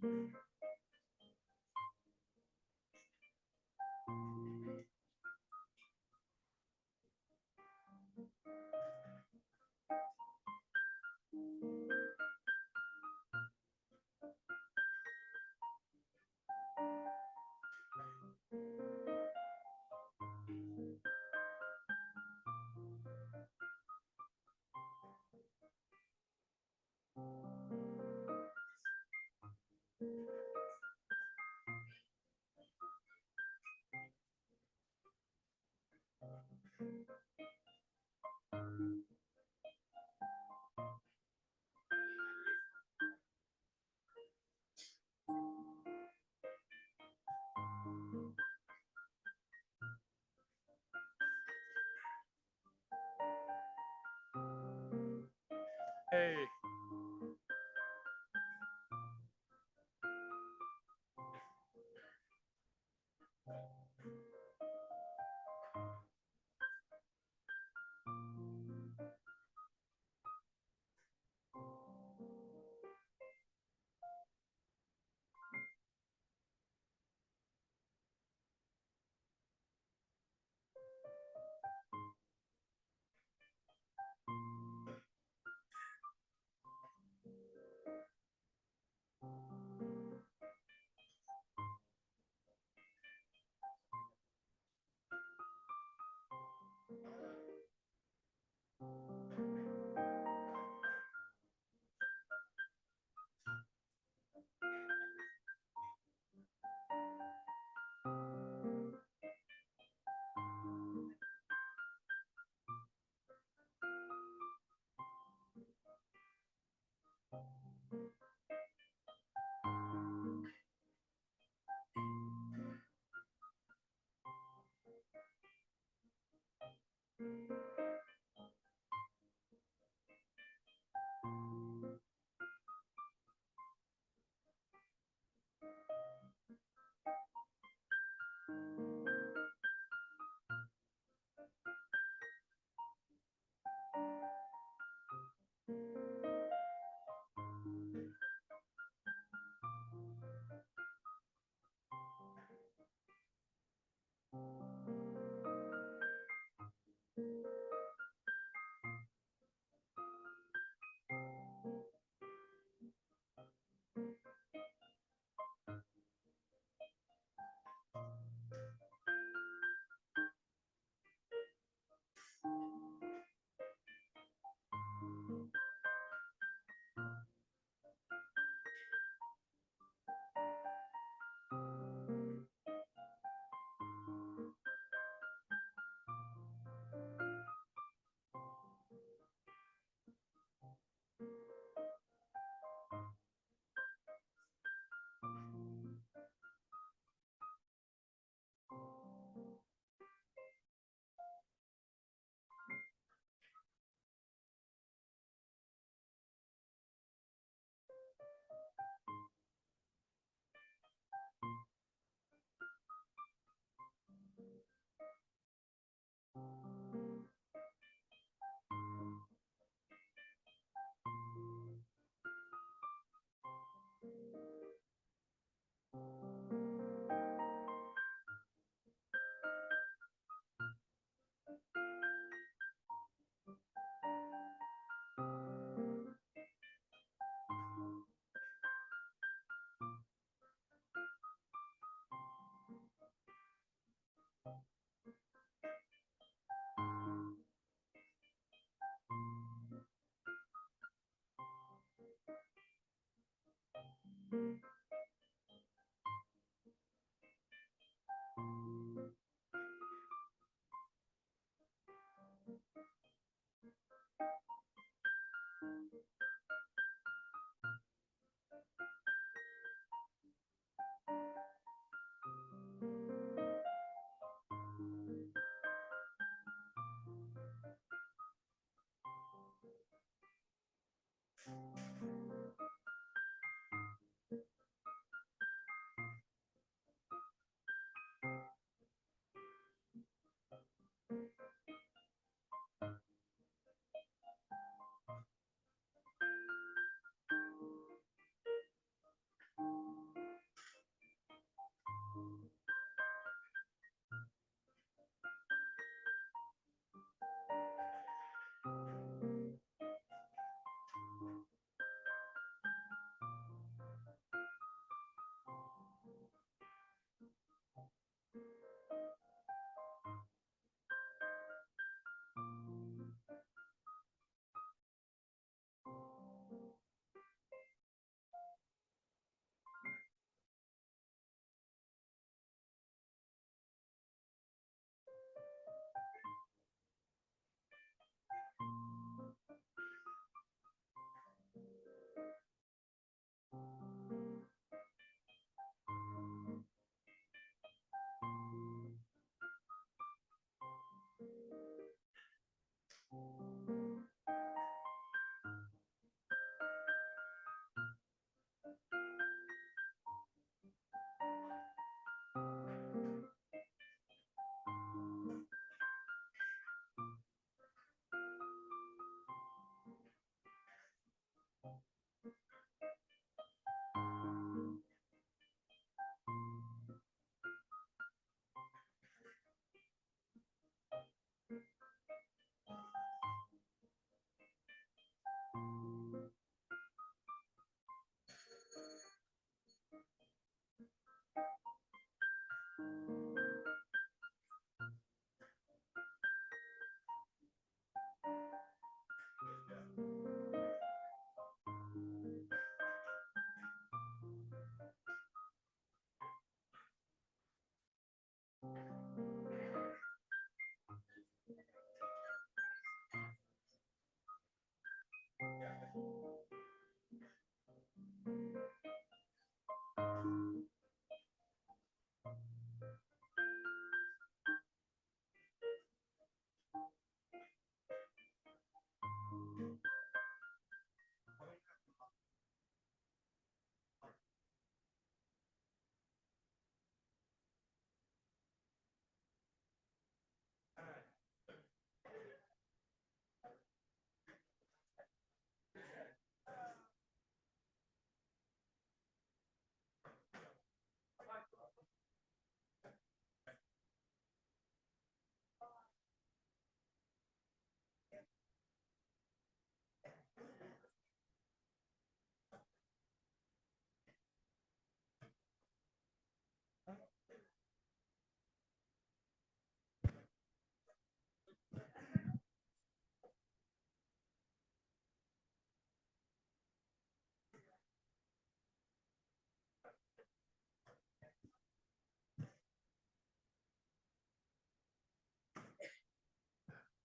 Hey.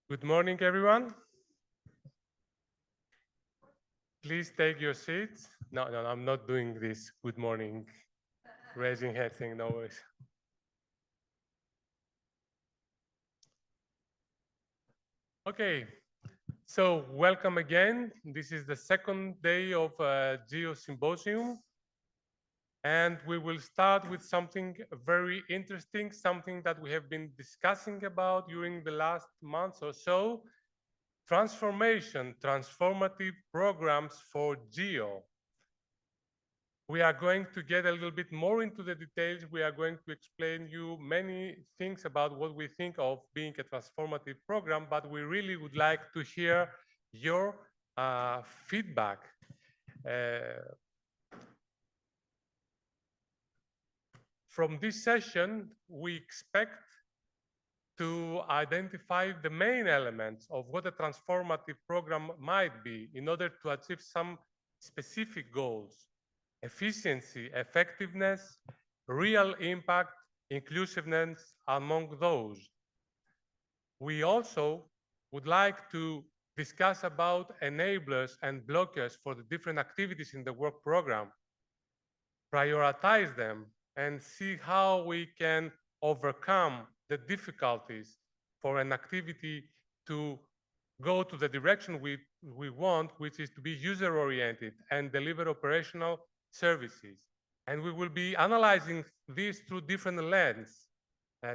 Good morning, everyone. Please take your seats. No, I'm not doing this good morning, raising head thing, no worries. Okay, so welcome again. This is the second day of GEO Symposium. And we will start with something very interesting, something that we have been discussing about during the last months or so, transformative programs for GEO. We are going to get a little bit more into the details. We are going to explain you many things about what we think of being a transformative program, but we really would like to hear your feedback. From this session, we expect to identify the main elements of what a transformative program might be in order to achieve some specific goals: efficiency, effectiveness, real impact, inclusiveness among those. We also would like to discuss about enablers and blockers for the different activities in the work program, prioritize them, and see how we can overcome the difficulties for an activity to go to the direction we want, which is to be user-oriented and deliver operational services. And we will be analyzing this through different lenses,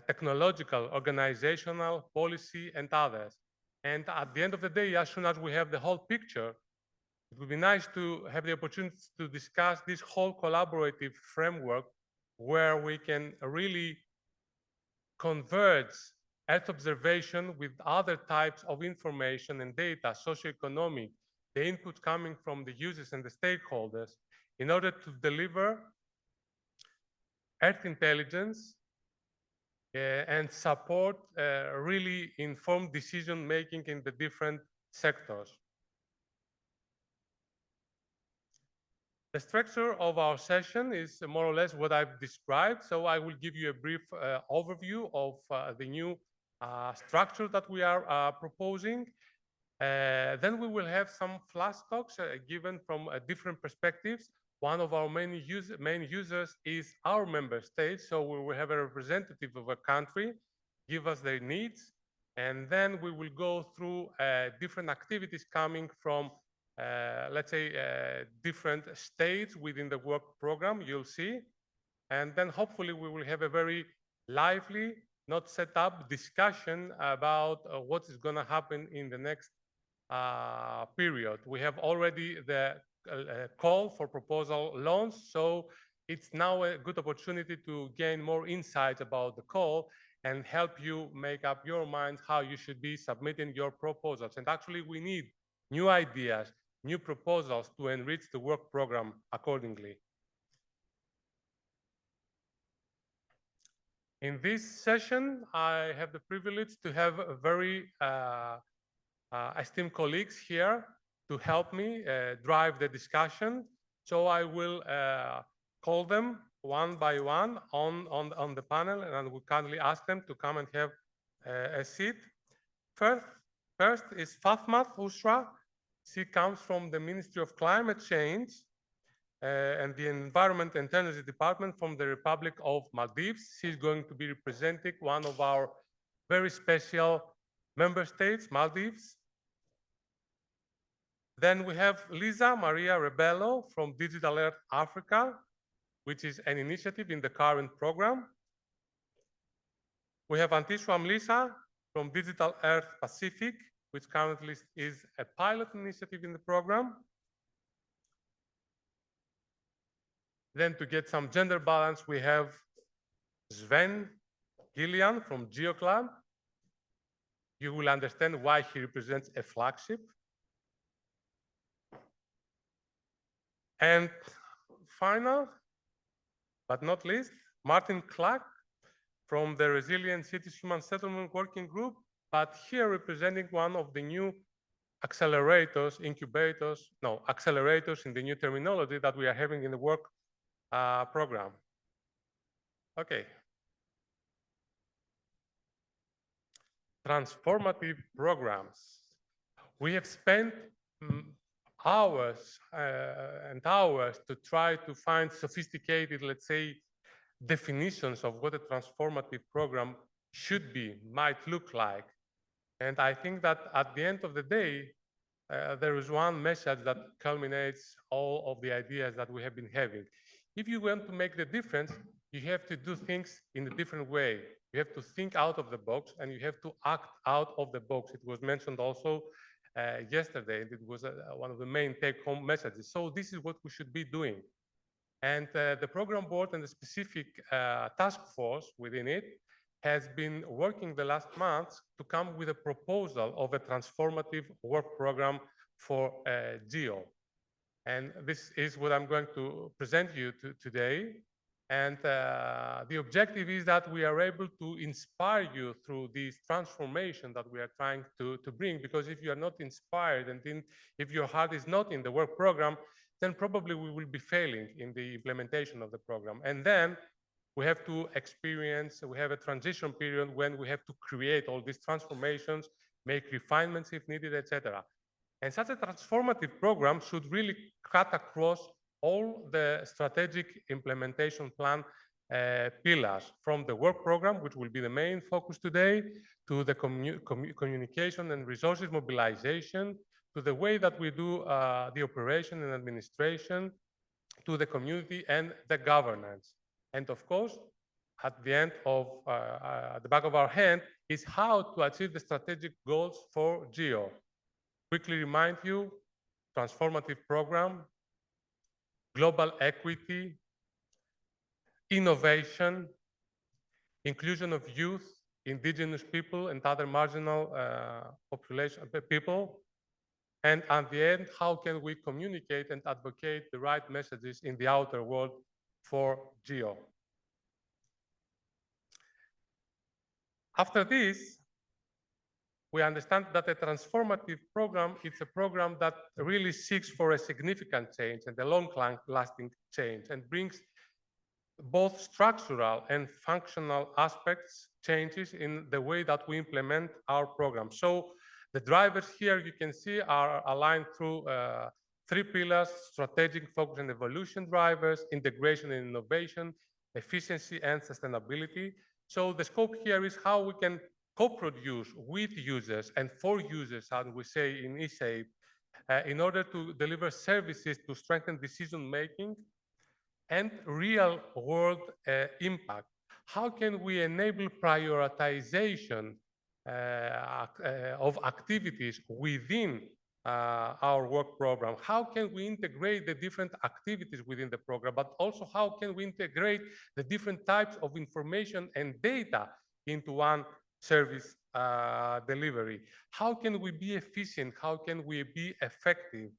technological, organizational, policy, and others. And at the end of the day, as soon as we have the whole picture, it would be nice to have the opportunity to discuss this whole collaborative framework where we can really converge Earth observation with other types of information and data, socioeconomic, the input coming from the users and the stakeholders, in order to deliver Earth intelligence and support really informed decision making in the different sectors. The structure of our session is more or less what I've described. So I will give you a brief overview of the new structure that we are proposing. Then we will have some flash talks given from different perspectives. One of our main users is our member states. So we will have a representative of a country give us their needs. And then we will go through different activities coming from let's say, different states within the work program, you'll see. And then hopefully we will have a very lively, not set up discussion about what is going to happen in the next period. We have already the call for proposal launched, so it's now a good opportunity to gain more insights about the call and help you make up your mind how you should be submitting your proposals. And actually, we need new ideas, new proposals to enrich the work program accordingly. In this session, I have the privilege to have a very esteemed colleagues here to help me drive the discussion. So I will call them one by one on the panel, and I will kindly ask them to come and have a seat. First is Fatma Usra. She comes from the Ministry of Climate Change and the Environment and Energy Department from the Republic of Maldives. She's going to be representing one of our very special member states, Maldives. Then we have Lisa Maria Rebello from Digital Earth Africa, which is an initiative in the current program. We have Antishwam Lisa from Digital Earth Pacific, which currently is a pilot initiative in the program. Then to get some gender balance, we have Sven Gillian from GeoClub. You will understand why he represents a flagship. And final, but not least, Martin Clark from the Resilient Cities Human Settlement Working Group, but here representing one of the new accelerators, accelerators in the new terminology that we are having in the work program. Okay. transformative programs. We have spent hours and hours to try to find sophisticated, let's say, definitions of what a transformative program should be, might look like. And I think that at the end of the day, there is one message that culminates all of the ideas that we have been having. If you want to make the difference, you have to do things in a different way. You have to think out of the box and you have to act out of the box. It was mentioned also yesterday, and it was one of the main take-home messages. So this is what we should be doing. And the program board and the specific task force within it has been working the last months to come with a proposal of a transformative work program for GEO. And this is what I'm going to present you today. And the objective is that we are able to inspire you through this transformation that we are trying to bring. Because if you are not inspired and if your heart is not in the work program, then probably we will be failing in the implementation of the program. And then we have to experience, we have a transition period when we have to create all these transformations, make refinements if needed, etc. And such a transformative program should really cut across all the strategic implementation plan pillars, from the work program, which will be the main focus today, to the communication and resources mobilization, to the way that we do the operation and administration, to the community and the governance. And of course, at the end of at the back of our hand is how to achieve the strategic goals for GEO. Quickly remind you, transformative program, global equity, innovation, inclusion of youth, indigenous people, and other marginal population people. And at the end, how can we communicate and advocate the right messages in the outer world for GEO? After this, we understand that a transformative program is a program that really seeks for a significant change and a long-lasting change, and brings both structural and functional aspects changes in the way that we implement our program. So the drivers here you can see are aligned through three pillars: strategic focus and evolution drivers, integration and innovation, efficiency and sustainability. So the scope here is how we can co-produce with users and for users, as we say in ESAPE, in order to deliver services to strengthen decision-making and real-world impact. How can we enable prioritization of activities within our work program? How can we integrate the different activities within the program, but also how can we integrate the different types of information and data into one service delivery? How can we be efficient? How can we be effective?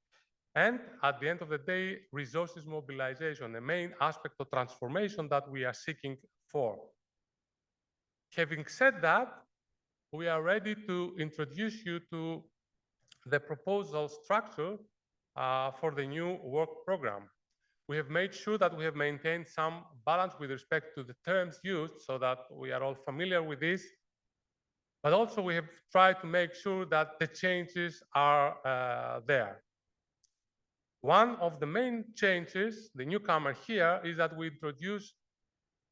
And at the end of the day, resources mobilization, the main aspect of transformation that we are seeking for. Having said that, we are ready to introduce you to the proposal structure for the new work program. We have made sure that we have maintained some balance with respect to the terms used so that we are all familiar with this. But also we have tried to make sure that the changes are there. One of the main changes, the newcomer here, is that we introduce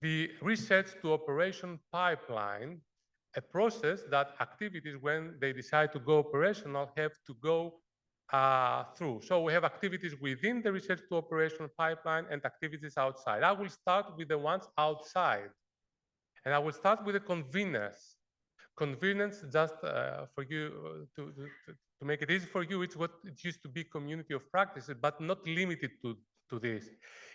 the research to operation pipeline, a process that activities, when they decide to go operational, have to go through. So we have activities within the research to operation pipeline and activities outside. I will start with the ones outside. And I will start with the conveners. Convenience, just for you to make it easy for you, it's what it used to be community of practices, but not limited to this.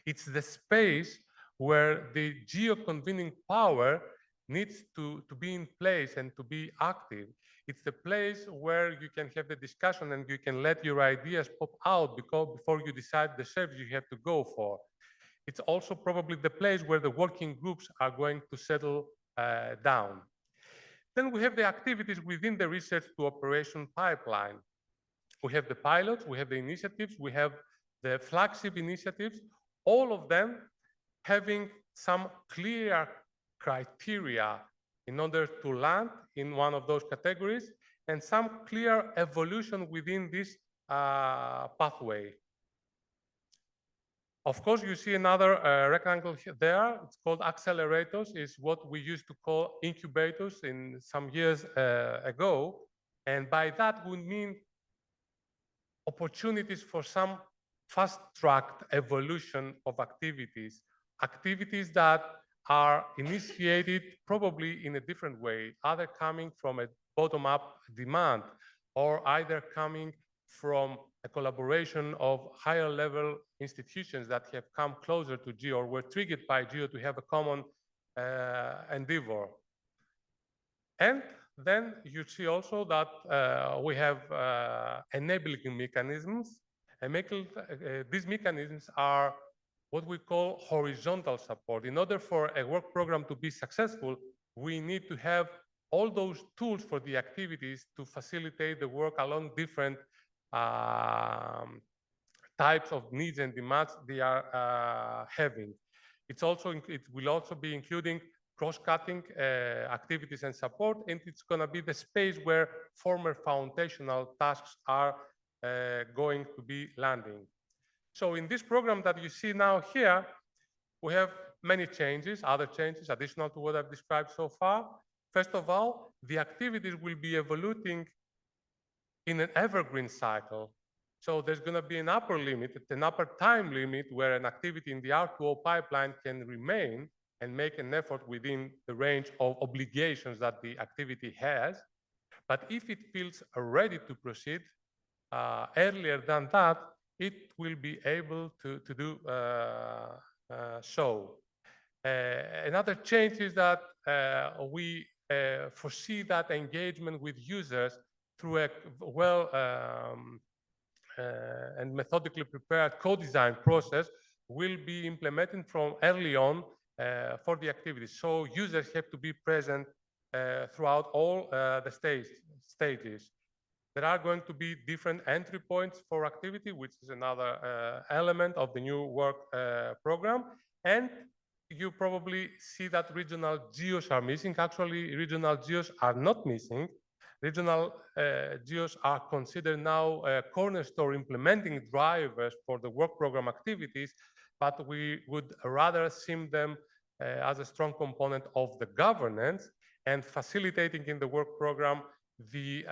It's the space where the geo-convening power needs to be in place and to be active. It's the place where you can have the discussion and you can let your ideas pop out before you decide the service you have to go for. It's also probably the place where the working groups are going to settle down. Then we have the activities within the research to operation pipeline. We have the pilots, we have the initiatives, we have the flagship initiatives, all of them having some clear criteria in order to land in one of those categories, and some clear evolution within this pathway. Of course, you see another rectangle there. It's called accelerators. Is what we used to call incubators in some years ago. And by that, we mean opportunities for some fast-tracked evolution of activities, activities that are initiated probably in a different way, either coming from a bottom-up demand or either coming from a collaboration of higher level institutions that have come closer to GEO or were triggered by GEO to have a common endeavor. And then you see also that we have enabling mechanisms. These mechanisms are what we call horizontal support. In order for a work program to be successful, we need to have all those tools for the activities to facilitate the work along different types of needs and demands they are having. It will also be including cross-cutting activities and support, and it's going to be the space where former foundational tasks are going to be landing. So in this program that you see now here, we have many changes, other changes additional to what I've described so far. First of all, the activities will be evolving in an evergreen cycle. So there's going to be an upper limit, an upper time limit where an activity in the R2O pipeline can remain and make an effort within the range of obligations that the activity has. But if it feels ready to proceed earlier than that, it will be able to do so. Another change is that we foresee that engagement with users through a well and methodically prepared co-design process will be implemented from early on for the activities. So users have to be present throughout all the stages. There are going to be different entry points for activity, which is another element of the new work program. And you probably see that regional GEOs are missing. Actually, regional GEOs are not missing. Regional GEOs are considered now cornerstone implementing drivers for the work program activities, but we would rather see them as a strong component of the governance and facilitating in the work program the,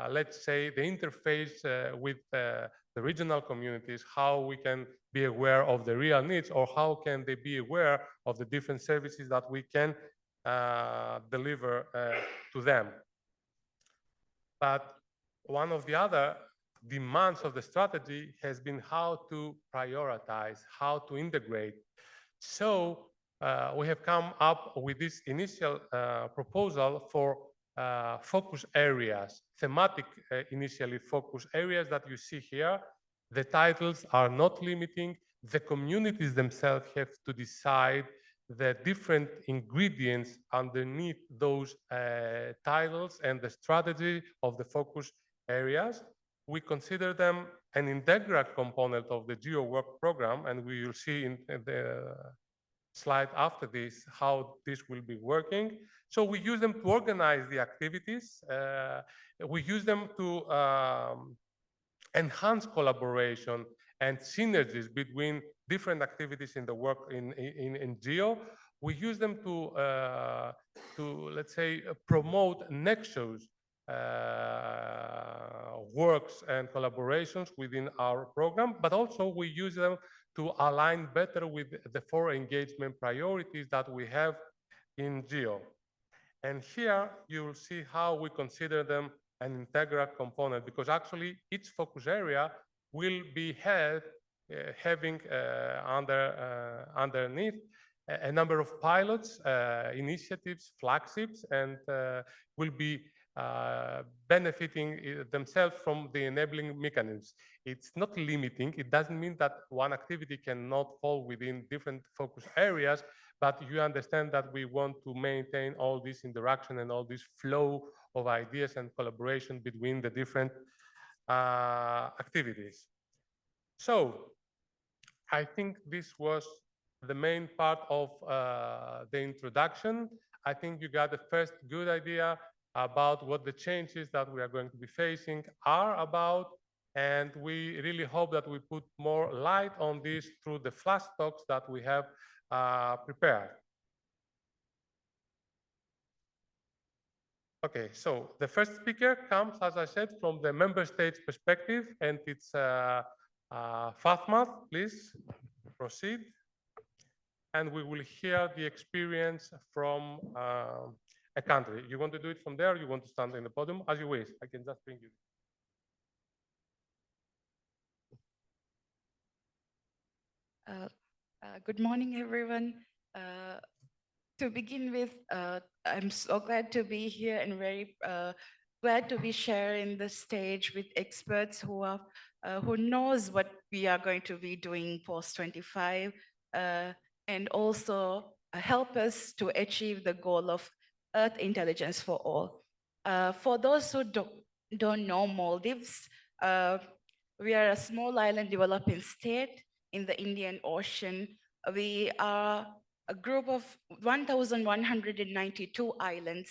let's say, the interface with the regional communities, how we can be aware of the real needs, or how can they be aware of the different services that we can deliver to them. But one of the other demands of the strategy has been how to prioritize, how to integrate. So we have come up with this initial proposal for focus areas, thematic initially focus areas that you see here. The titles are not limiting. The communities themselves have to decide the different ingredients underneath those titles and the strategy of the focus areas. We consider them an integral component of the GEO work program, and we will see in the slide after this how this will be working. So we use them to organize the activities. We use them to enhance collaboration and synergies between different activities in the work in GEO. We use them to let's say, promote nexus works and collaborations within our program, but also we use them to align better with the 4 engagement priorities that we have in GEO. And here you will see how we consider them an integral component, because actually each focus area will be held having underneath a number of pilots, initiatives, flagships, and will be benefiting themselves from the enabling mechanisms. It's not limiting. It doesn't mean that one activity cannot fall within different focus areas, but you understand that we want to maintain all this interaction and all this flow of ideas and collaboration between the different activities. So I think this was the main part of the introduction. I think you got the first good idea about what the changes that we are going to be facing are about. And we really hope that we put more light on this through the flash talks that we have prepared. Okay, so the first speaker comes, as I said, from the member states perspective, and it's Fatma. Please proceed. And we will hear the experience from a country. You want to do it from there, or you want to stand in the podium? As you wish. I can just bring you. Good morning, everyone. To begin with, I'm so glad to be here and very glad to be sharing the stage with experts who knows what we are going to be doing post 25, and also help us to achieve the goal of Earth intelligence for all. For those who don't know Maldives, we are a small island developing state in the Indian Ocean. We are a group of 1,192 islands,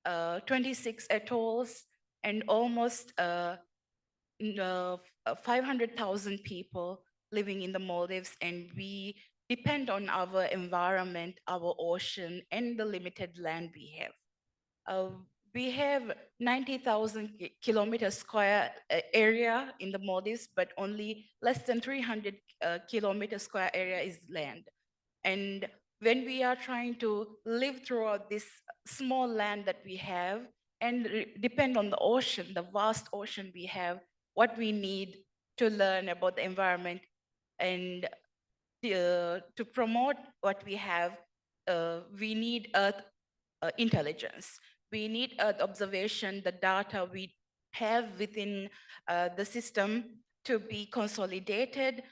26 atolls, and almost 500,000 people living in the Maldives. And we depend on our environment, our ocean, and the limited land we have. We have 90,000 kilometers square area in the Maldives, but only less than 300 kilometers square area is land. And when we are trying to live throughout this small land that we have and depend on the ocean, the vast ocean we have, what we need to learn about the environment and to promote what we have, we need Earth intelligence. We need Earth observation, the data we have within the system to be consolidated,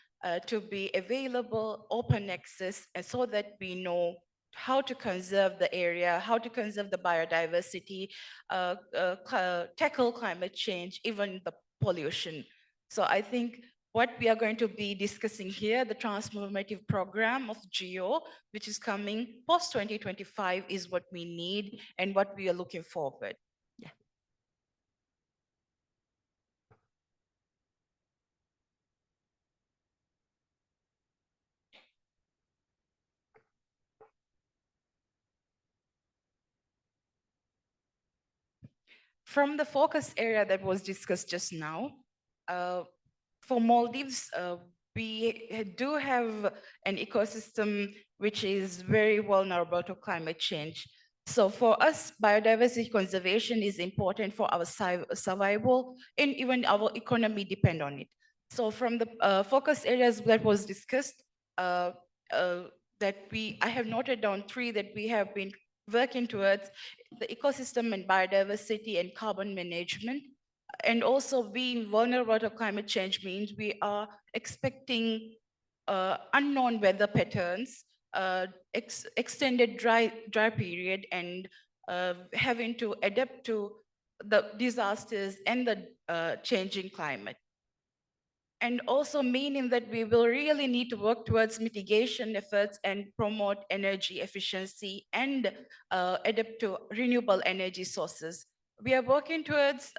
to be available, open access, and so that we know how to conserve the area, how to conserve the biodiversity, tackle climate change, even the pollution. So I think what we are going to be discussing here, the transformative program of GEO, which is coming post 2025, is what we need and what we are looking forward. Yeah. From the focus area that was discussed just now, for Maldives, we do have an ecosystem which is very vulnerable to climate change. So for us, biodiversity conservation is important for our survival, and even our economy depend on it. So from the focus areas that was discussed, uh, I have noted down 3 that we have been working towards: the ecosystem and biodiversity and carbon management. And also, being vulnerable to climate change means we are expecting unknown weather patterns, extended dry period, and having to adapt to the disasters and the changing climate. And also meaning that we will really need to work towards mitigation efforts and promote energy efficiency and adapt to renewable energy sources. We are working towards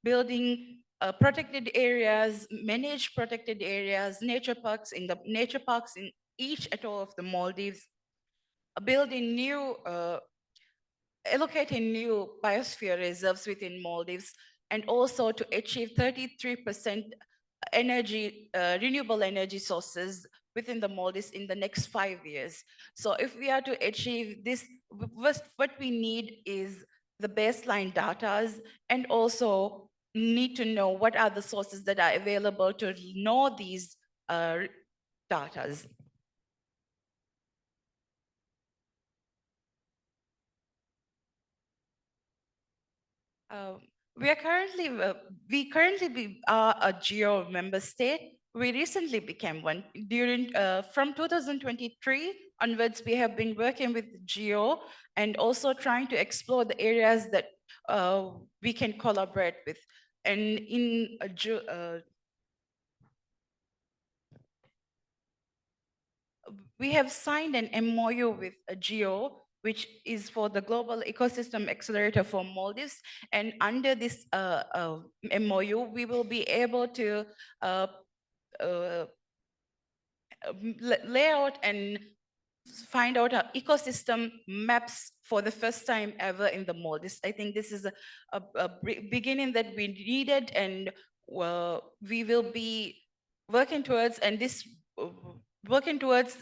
building protected areas, managed protected areas, nature parks in each atoll of the Maldives, building new allocating new biosphere reserves within Maldives, and also to achieve 33% renewable energy sources within the Maldives in the next 5 years. So if we are to achieve this, what we need is the baseline data, and also need to know what are the sources that are available to know these data. Uh, we currently are a GEO member state. We recently became one. From 2023 onwards, we have been working with GEO and also trying to explore the areas that we can collaborate with. And we have signed an MOU with GEO which is for the Global Ecosystem Accelerator for Maldives. And under this MOU, we will be able to lay out and find out our ecosystem maps for the first time ever in the Maldives. I think this is a beginning that we needed, and we will be working towards, and this working towards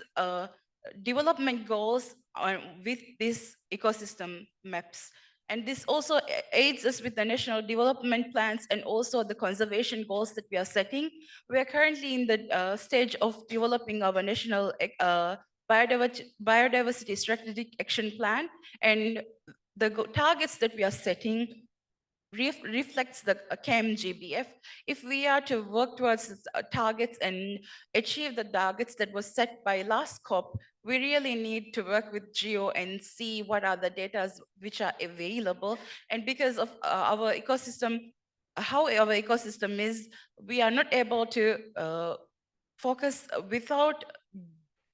development goals with these ecosystem maps. And this also aids us with the national development plans and also the conservation goals that we are setting. We are currently in the stage of developing our national biodiversity strategic action plan, and the targets that we are setting reflects the KMGBF. If we are to work towards targets and achieve the targets that was set by last COP, we really need to work with GEO and see what are the data which are available. And because of our ecosystem, how our ecosystem is, we are not able to focus without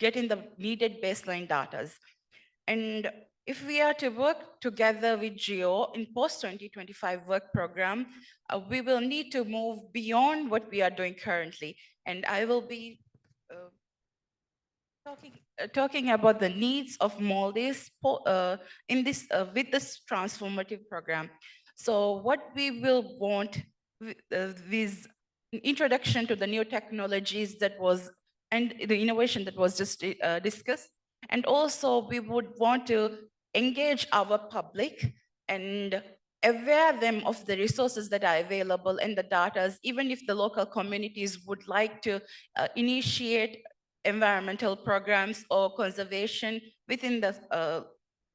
getting the needed baseline data. And if we are to work together with GEO in post-2025 work program, we will need to move beyond what we are doing currently. And I will be talking about the needs of Maldives in this with this transformative program. So what we will want with introduction to the new technologies that was and the innovation that was just discussed, and also we would want to engage our public and aware them of the resources that are available and the data, even if the local communities would like to initiate environmental programs or conservation within the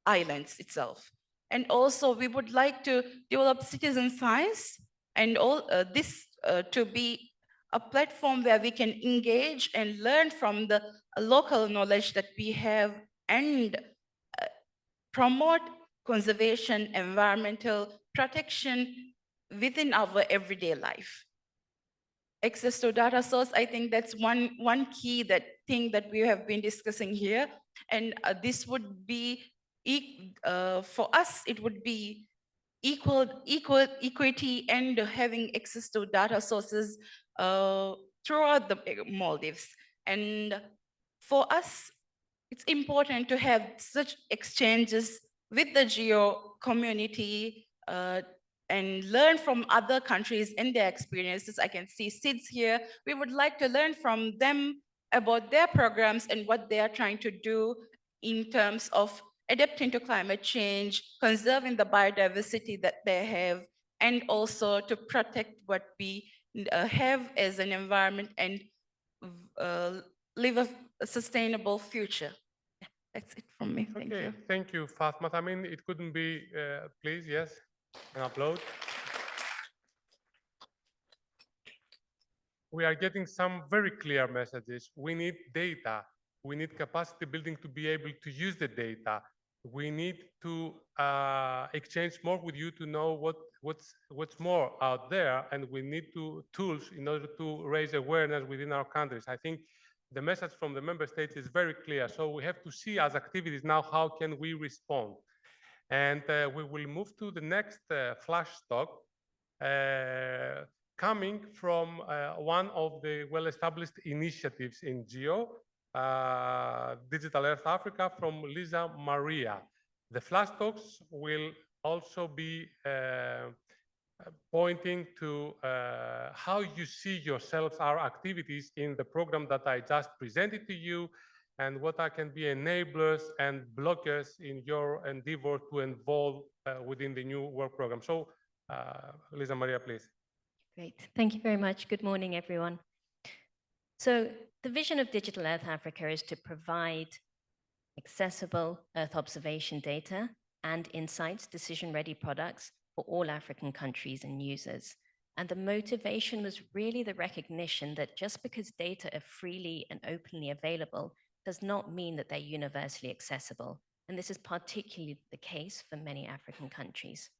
islands itself. And also we would like to develop citizen science and all this to be a platform where we can engage and learn from the local knowledge that we have and promote conservation, environmental protection within our everyday life. Access to data source, I think that's one key thing that we have been discussing here. And this would be, for us, it would be equity and having access to data sources throughout the Maldives. And for us, it's important to have such exchanges with the GEO community and learn from other countries and their experiences. I can see SIDS here. We would like to learn from them about their programs and what they are trying to do in terms of adapting to climate change, conserving the biodiversity that they have, and also to protect what we have as an environment and live a sustainable future. That's it from me. Thank you. Thank you, Fatma. I mean, it couldn't be, please, yes, an upload. We are getting some very clear messages. We need data. We need capacity building to be able to use the data. We need to exchange more with you to know what's more out there, and we need tools in order to raise awareness within our countries. I think the message from the member states is very clear. So we have to see as activities now how can we respond. And we will move to the next flash talk, coming from one of the well-established initiatives in GEO, Digital Earth Africa, from Lisa Maria. The flash talks will also be pointing to how you see yourselves, our activities in the program that I just presented to you, and what can be enablers and blockers in your endeavor to involve within the new work program. So, Lisa Maria, please. Great. Thank you very much. Good morning, everyone. So the vision of Digital Earth Africa is to provide accessible Earth observation data and insights, decision-ready products for all African countries and users. And the motivation was really the recognition that just because data are freely and openly available does not mean that they're universally accessible. And this is particularly the case for many African countries.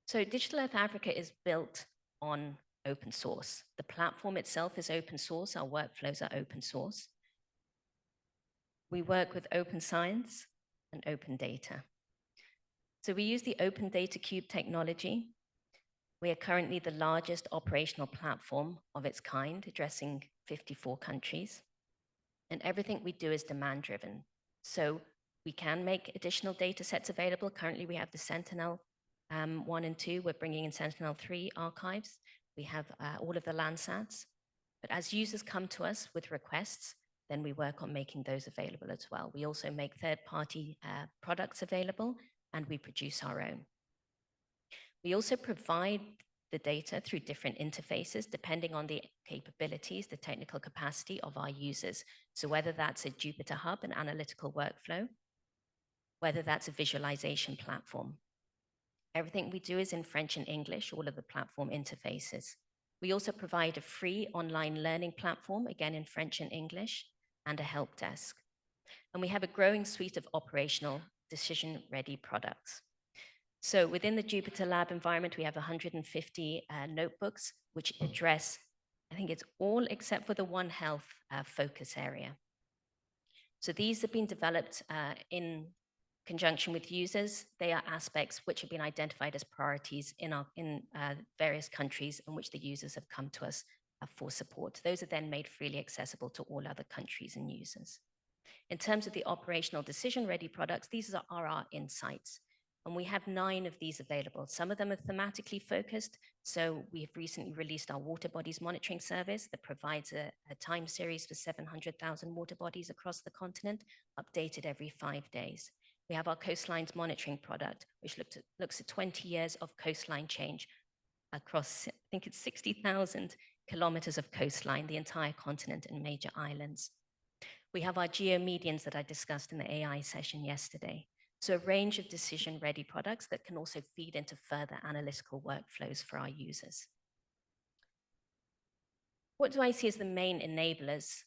So Digital Earth Africa is built on open source. The platform itself is open source. Our workflows are open source. We work with open science and open data. So we use the Open Data Cube technology. We are currently the largest operational platform of its kind, addressing 54 countries. And everything we do is demand-driven. So we can make additional data sets available. Currently, we have the Sentinel 1 and 2. We're bringing in Sentinel 3 archives. We have all of the Landsats. But as users come to us with requests, then we work on making those available as well. We also make third-party products available, and we produce our own. We also provide the data through different interfaces, depending on the capabilities, the technical capacity of our users. So whether that's a Jupyter Hub, an analytical workflow, whether that's a visualization platform. Everything we do is in French and English, all of the platform interfaces. We also provide a free online learning platform, again in French and English, and a help desk. And we have a growing suite of operational decision-ready products. So within the Jupyter Lab environment, we have 150 notebooks, which address, I think it's all except for the One Health focus area. So these have been developed in conjunction with users. They are aspects which have been identified as priorities in various countries in which the users have come to us for support. Those are then made freely accessible to all other countries and users. In terms of the operational decision-ready products, these are our insights. And we have 9 of these available. Some of them are thematically focused. So we've recently released our water bodies monitoring service that provides a time series for 700,000 water bodies across the continent, updated every 5 days. We have our coastlines monitoring product, which looks at 20 years of coastline change across, I think it's 60,000 kilometers of coastline, the entire continent and major islands. We have our GEO medians that I discussed in the AI session yesterday. So a range of decision-ready products that can also feed into further analytical workflows for our users. What do I see as the main enablers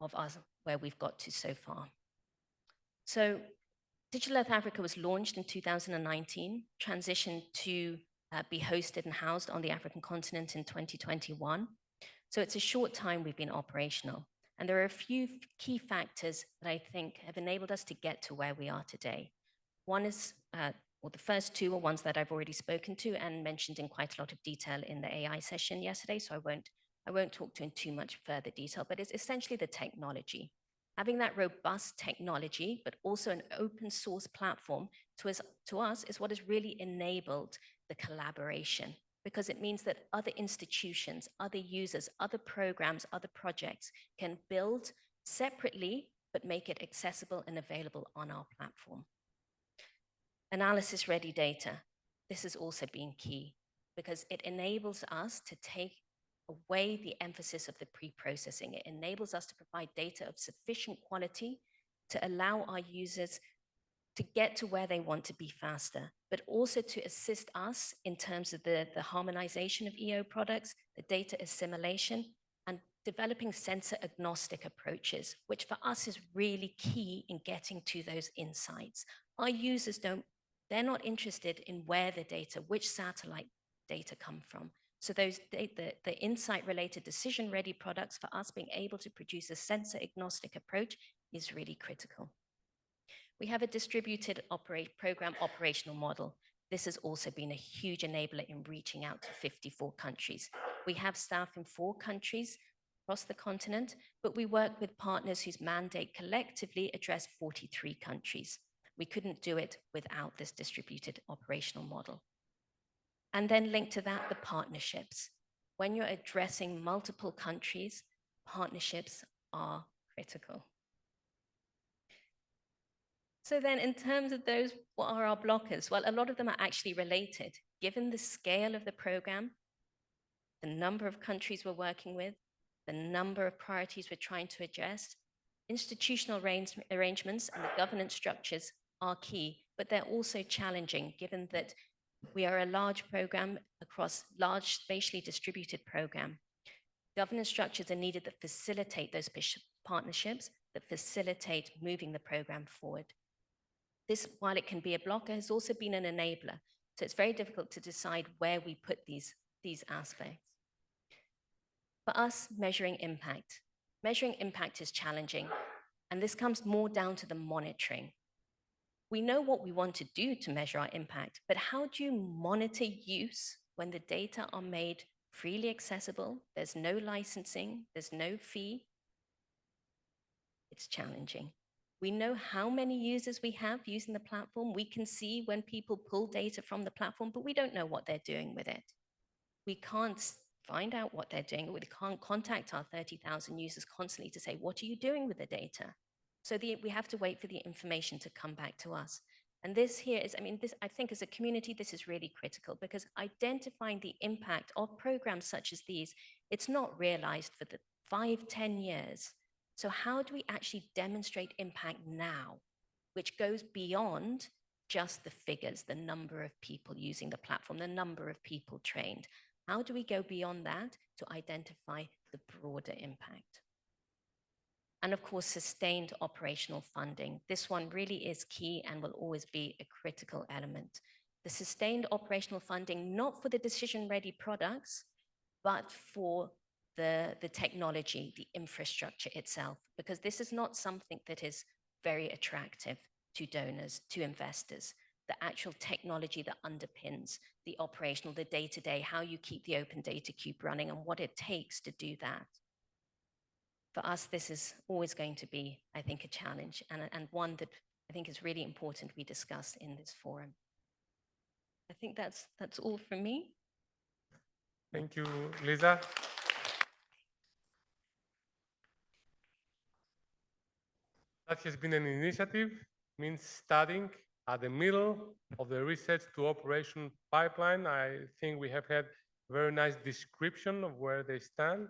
of us where we've got to so far? So Digital Earth Africa was launched in 2019, transitioned to be hosted and housed on the African continent in 2021. So it's a short time we've been operational. And there are a few key factors that I think have enabled us to get to where we are today. One is, well, the first 2 are ones that I've already spoken to and mentioned in quite a lot of detail in the AI session yesterday, so I won't talk to in too much further detail, but it's essentially the technology. Having that robust technology, but also an open source platform to us is what has really enabled the collaboration, because it means that other institutions, other users, other programs, other projects can build separately, but make it accessible and available on our platform. Analysis-ready data. This has also been key because it enables us to take away the emphasis of the pre-processing. It enables us to provide data of sufficient quality to allow our users to get to where they want to be faster, but also to assist us in terms of the harmonization of EO products, the data assimilation, and developing sensor agnostic approaches, which for us is really key in getting to those insights. Our users they're not interested in where the data, which satellite data come from. So those the insight-related decision-ready products for us being able to produce a sensor-agnostic approach is really critical. We have a distributed program operational model. This has also been a huge enabler in reaching out to 54 countries. We have staff in 4 countries across the continent, but we work with partners whose mandate collectively address 43 countries. We couldn't do it without this distributed operational model. And then linked to that, the partnerships. When you're addressing multiple countries, partnerships are critical. So then in terms of those, what are our blockers? Well, a lot of them are actually related. Given the scale of the program, the number of countries we're working with, the number of priorities we're trying to address, institutional arrangements and the governance structures are key, but they're also challenging given that we are a large program across large spatially distributed program. Governance structures are needed that facilitate those partnerships, that facilitate moving the program forward. This, while it can be a blocker, has also been an enabler. So it's very difficult to decide where we put these aspects. For us, measuring impact. Measuring impact is challenging, and this comes more down to the monitoring. We know what we want to do to measure our impact, but how do you monitor use when the data are made freely accessible? There's no licensing, there's no fee. It's challenging. We know how many users we have using the platform. We can see when people pull data from the platform, but we don't know what they're doing with it. We can't find out what they're doing. We can't contact our 30,000 users constantly to say, what are you doing with the data? So we have to wait for the information to come back to us. And this here is, I think as a community, this is really critical because identifying the impact of programs such as these, it's not realized for the 5-10 years. So how do we actually demonstrate impact now, which goes beyond just the figures, the number of people using the platform, the number of people trained? How do we go beyond that to identify the broader impact? And of course, sustained operational funding. This one really is key and will always be a critical element. The sustained operational funding, not for the decision-ready products, but for the technology, the infrastructure itself, because this is not something that is very attractive to donors, to investors. The actual technology that underpins the operational, the day-to-day, how you keep the open data cube running and what it takes to do that. For us, this is always going to be, I think, a challenge and one that I think is really important we discuss in this forum. I think that's all from me. Thank you, Lisa. That has been an initiative, means studying at the middle of the research to operation pipeline. I think we have had a very nice description of where they stand.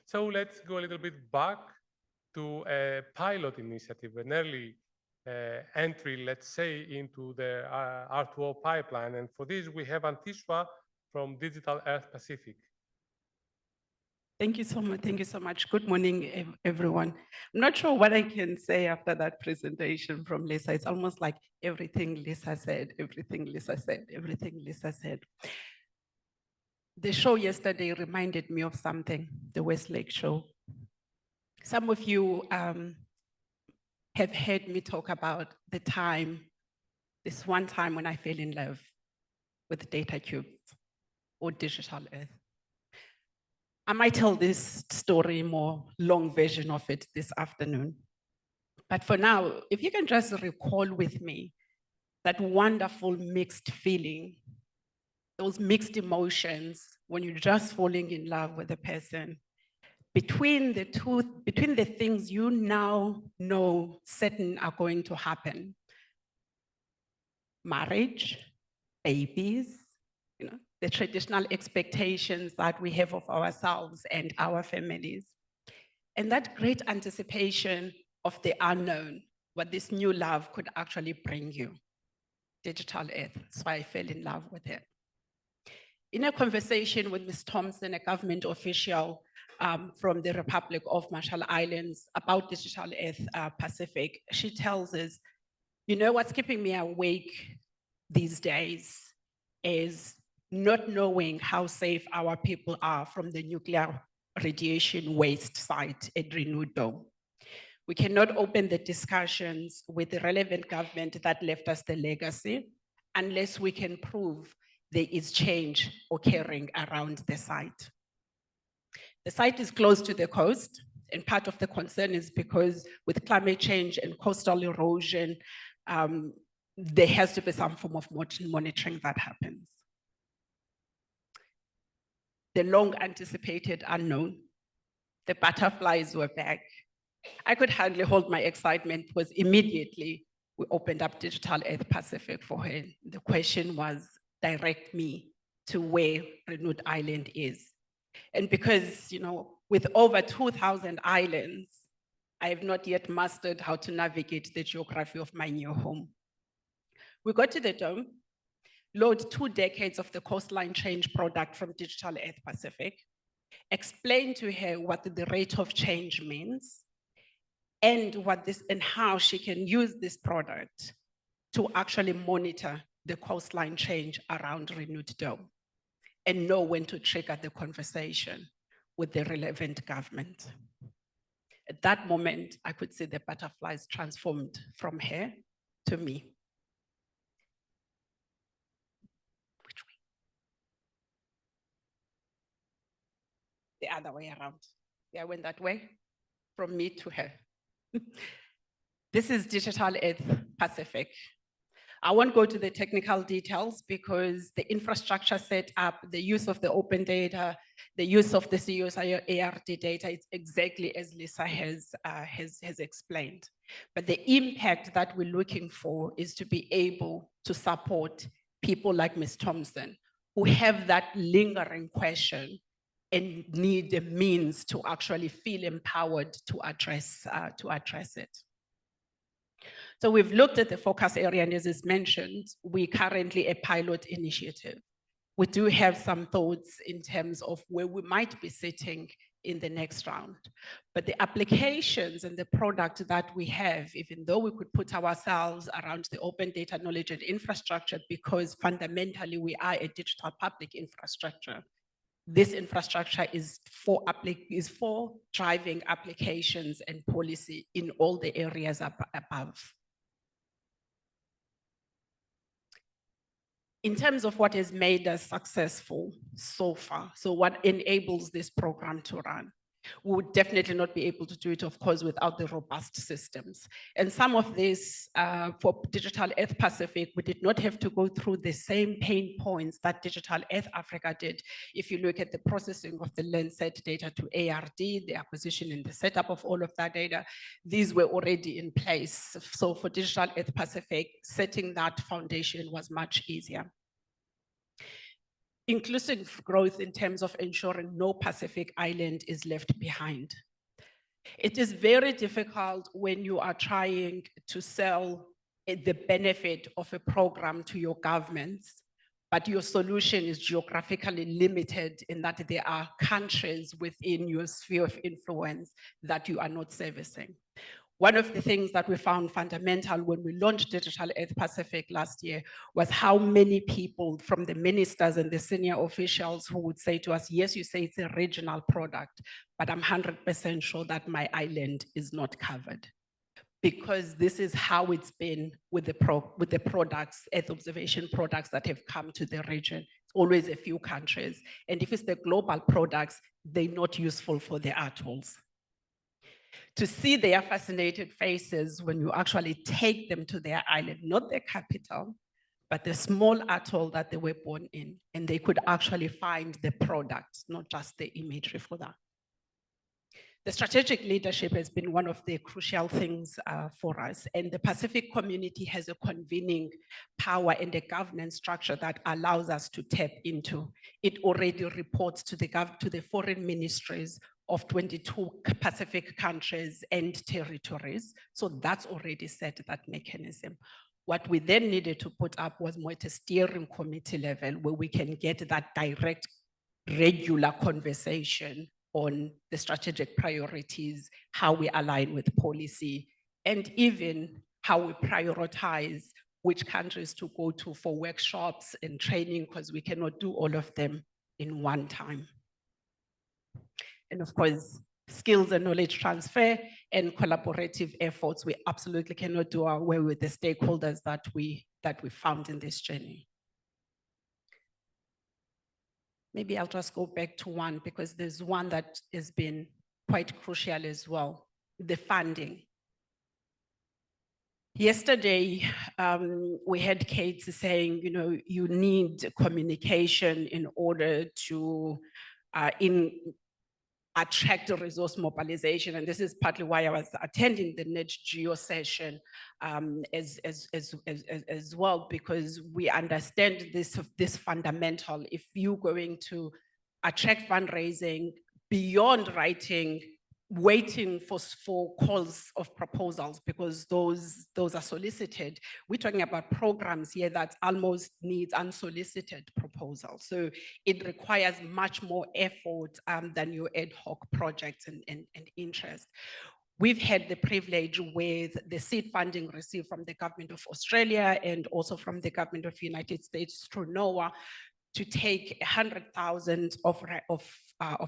So let's go a little bit back to a pilot initiative, an early entry, let's say, into the R2O pipeline. And for this, we have Antishwa from Digital Earth Pacific. Thank you so much. Thank you so much. Good morning, everyone. I'm not sure what I can say after that presentation from Lisa. It's almost like everything Lisa said, everything Lisa said, everything Lisa said. The show yesterday reminded me of something, the Westlake show. Some of you have heard me talk about this one time when I fell in love with data cubes or digital earth. I might tell this story, more long version of it this afternoon. But for now, if you can just recall with me that wonderful mixed feeling, those mixed emotions when you're just falling in love with a person, between the things you now know certain are going to happen. Marriage, babies, the traditional expectations that we have of ourselves and our families. And that great anticipation of the unknown, what this new love could actually bring you. Digital earth, so I fell in love with it. In a conversation with Ms. Thompson, a government official from the Republic of Marshall Islands about Digital Earth Pacific, she tells us, what's keeping me awake these days is not knowing how safe our people are from the nuclear radiation waste site at Renewed Dome. We cannot open the discussions with the relevant government that left us the legacy unless we can prove there is change occurring around the site. The site is close to the coast, and part of the concern is because with climate change and coastal erosion, there has to be some form of monitoring that happens. The long anticipated unknown, the butterflies were back. I could hardly hold my excitement because immediately we opened up Digital Earth Pacific for her. The question was, direct me to where Renewed Island is. And because, with over 2,000 islands, I have not yet mastered how to navigate the geography of my new home. We got to the dome, load 2 decades of the coastline change product from Digital Earth Pacific, explain to her what the rate of change means, and how she can use this product to actually monitor the coastline change around Renewed Dome and know when to trigger the conversation with the relevant government. At that moment, I could see the butterflies transformed from her to me. the other way around. Yeah, I went that way, from me to her. This is Digital Earth Pacific. I won't go to the technical details because the infrastructure set up, the use of the open data, the use of the CEO's ARD data, it's exactly as Lisa has explained. But the impact that we're looking for is to be able to support people like Ms. Thompson, who have that lingering question and need the means to actually feel empowered to address it. So we've looked at the focus area, and as is mentioned, we're currently a pilot initiative. We do have some thoughts in terms of where we might be sitting in the next round. But the applications and the product that we have, even though we could put ourselves around the open data knowledge and infrastructure, because fundamentally we are a digital public infrastructure, this infrastructure is for driving applications and policy in all the areas above. In terms of what has made us successful so far, so what enables this program to run, we would definitely not be able to do it, of course, without the robust systems. And some of this, for Digital Earth Pacific, we did not have to go through the same pain points that Digital Earth Africa did. If you look at the processing of the Landsat data to ARD, the acquisition and the setup of all of that data, these were already in place. So for Digital Earth Pacific, setting that foundation was much easier. Inclusive growth in terms of ensuring no Pacific island is left behind. It is very difficult when you are trying to sell the benefit of a program to your governments, but your solution is geographically limited in that there are countries within your sphere of influence that you are not servicing. One of the things that we found fundamental when we launched Digital Earth Pacific last year was how many people from the ministers and the senior officials who would say to us, yes, you say it's a regional product, but I'm 100% sure that my island is not covered. Because this is how it's been with the products, Earth observation products that have come to the region. It's always a few countries. And if it's the global products, they're not useful for the atolls. To see their fascinated faces when you actually take them to their island, not their capital, but the small atoll that they were born in, and they could actually find the product, not just the imagery for that. The strategic leadership has been one of the crucial things for us, and the Pacific community has a convening power and a governance structure that allows us to tap into. It already reports to the foreign ministries of 22 Pacific countries and territories. So that's already set, that mechanism. What we then needed to put up was more at a steering committee level where we can get that direct, regular conversation on the strategic priorities, how we align with policy, and even how we prioritize which countries to go to for workshops and training, because we cannot do all of them in one time. And of course, skills and knowledge transfer and collaborative efforts, we absolutely cannot do away with the stakeholders that we found in this journey. Maybe I'll just go back to one, because there's one that has been quite crucial as well, the funding. Yesterday, we had Kate saying, you know, you need communication in order to attract resource mobilization. And this is partly why I was attending the Net GEO session as well, because we understand this fundamental. If you're going to attract fundraising beyond waiting for calls of proposals, because those are solicited. We're talking about programs here that almost needs unsolicited proposals. So it requires much more effort than your ad hoc projects and interest. We've had the privilege with the seed funding received from the government of Australia and also from the government of the United States through NOAA to take 100,000 of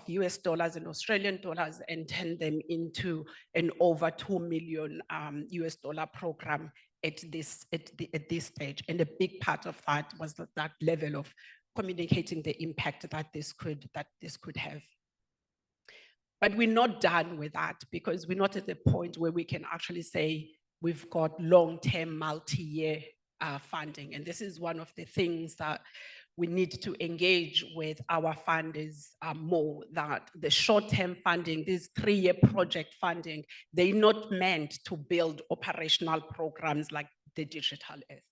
US dollars and Australian dollars and turn them into an over 2 million US dollar program at this stage. And a big part of that was that level of communicating the impact that this could have. But we're not done with that because we're not at the point where we can actually say we've got long-term multi-year funding. And this is one of the things that we need to engage with our funders more, that the short-term funding, this 3-year project funding, they're not meant to build operational programs like the Digital Earth.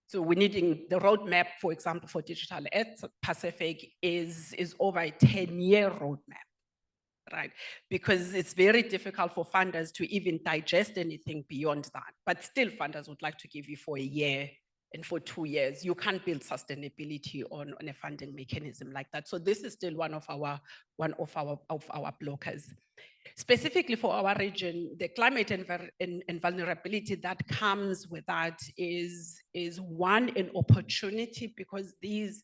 So we're needing the roadmap, for example, for Digital Earth Pacific is over a 10-year roadmap, right? Because it's very difficult for funders to even digest anything beyond that. But still, funders would like to give you for a year and for 2 years. You can't build sustainability on a funding mechanism like that. So this is still one of our blockers. Specifically for our region, the climate and vulnerability that comes with that is one, an opportunity, because this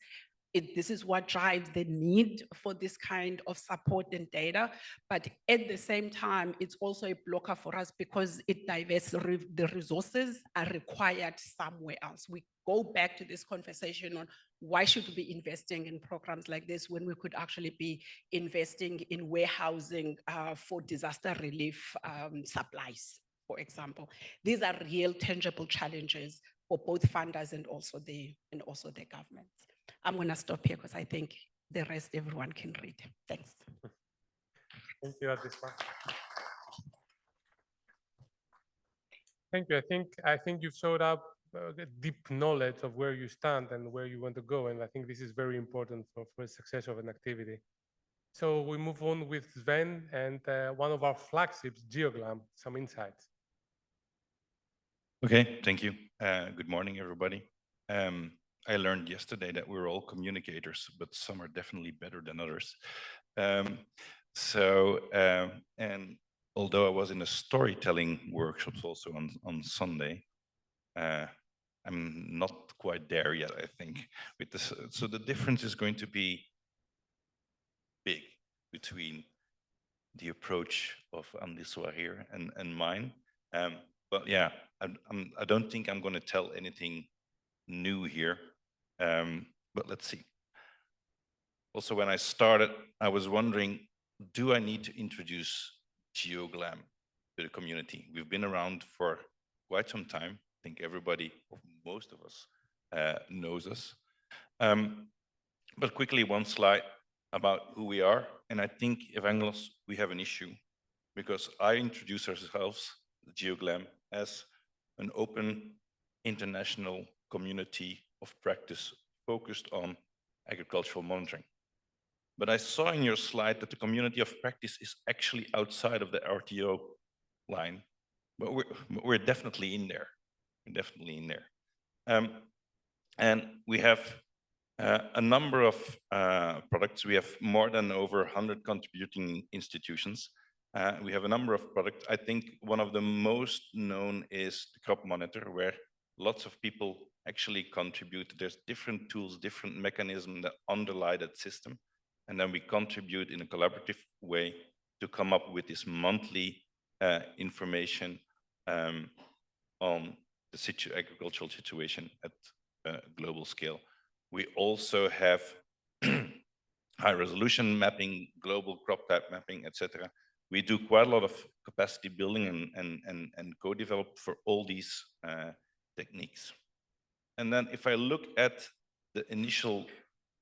is what drives the need for this kind of support and data. But at the same time, it's also a blocker for us because it diverts the resources are required somewhere else. We go back to this conversation on why should we be investing in programs like this when we could actually be investing in warehousing for disaster relief supplies, for example. These are real tangible challenges for both funders and also the governments. I'm going to stop here because I think the rest everyone can read. Thanks. Thank you, Adisma. Thank you. I think you've showed up the deep knowledge of where you stand and where you want to go, and I think this is very important for the success of an activity. So we move on with Sven and one of our flagships, GeoGlam, some insights. Okay, thank you. Good morning, everybody. I learned yesterday that we're all communicators, but some are definitely better than others. And although I was in a storytelling workshops also on Sunday, I'm not quite there yet, I think. With this, so the difference is going to be big between the approach of Andiswa here and mine. But yeah, I don't think I'm going to tell anything new here. But let's see. Also, when I started, I was wondering, do I need to introduce GeoGlam to the community? We've been around for quite some time. I think everybody, or most of us, knows us. But quickly, one slide about who we are. And I think, Evangelos, we have an issue because I introduce ourselves, GeoGlam, as an open international community of practice focused on agricultural monitoring. But I saw in your slide that the community of practice is actually outside of the RTO line, but we're definitely in there. We're definitely in there. And we have a number of products. We have more than over 100 contributing institutions. We have a number of products. I think one of the most known is the crop monitor, where lots of people actually contribute. There's different tools, different mechanisms that underlie that system. And then we contribute in a collaborative way to come up with this monthly information on the agricultural situation at a global scale. We also have high resolution mapping, global crop type mapping, etc. We do quite a lot of capacity building and co-develop for all these techniques. And then if I look at the initial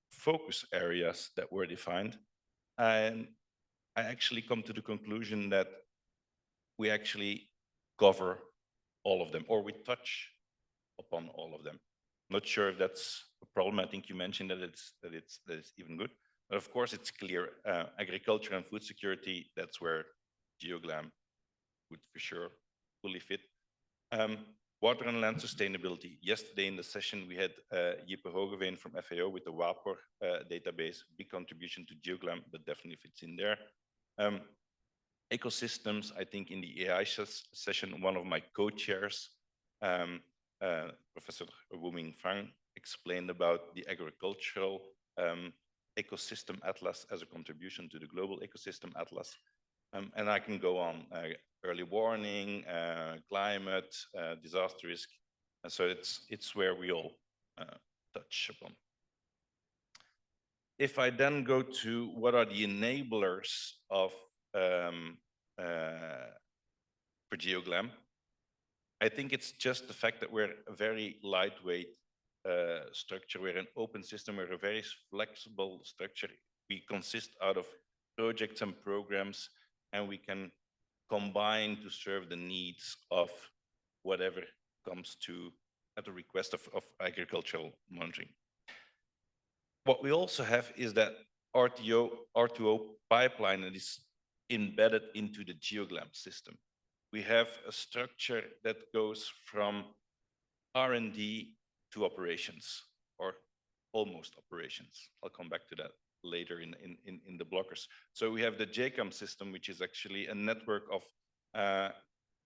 focus areas that were defined, I actually come to the conclusion that we actually cover all of them, or we touch upon all of them. Not sure if that's a problem. I think you mentioned that it's even good. But of course, it's clear, agriculture and food security, that's where GeoGlam would for sure fully fit. Water and land sustainability. Yesterday in the session, we had Jippe Hogeveen from FAO with the WAPOR database, big contribution to GeoGlam, but definitely fits in there. Ecosystems, I think in the AI session, one of my co-chairs, Professor Wu-Ming Fang, explained about the agricultural ecosystem atlas as a contribution to the global ecosystem atlas. And I can go on, early warning, climate, disaster risk. And so it's where we all touch upon. If I then go to what are the enablers of for GeoGlam. I think it's just the fact that we're a very lightweight structure. We're an open system. We're a very flexible structure. We consist out of projects and programs, and we can combine to serve the needs of whatever comes to at the request of agricultural monitoring. What we also have is that R2O pipeline that is embedded into the GeoGlam system. We have a structure that goes from R&D to operations, or almost operations. I'll come back to that later in the blockers. So we have the JCAM system, which is actually a network of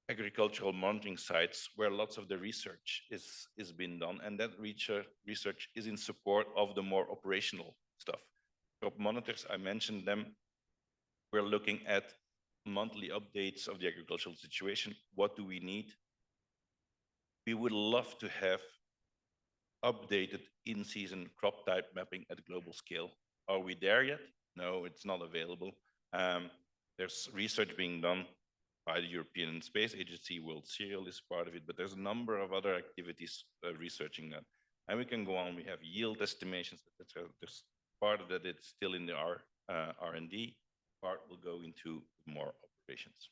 agricultural monitoring sites where lots of the research is being done, and that research is in support of the more operational stuff. Crop monitors, I mentioned them. We're looking at monthly updates of the agricultural situation. What do we need? We would love to have updated in-season crop type mapping at global scale. Are we there yet? No, it's not available. There's research being done by the European Space Agency. World Cereal is part of it, but there's a number of other activities researching that. And we can go on. We have yield estimations, etc. There's part of that it's still in the R&D. Part will go into more operations.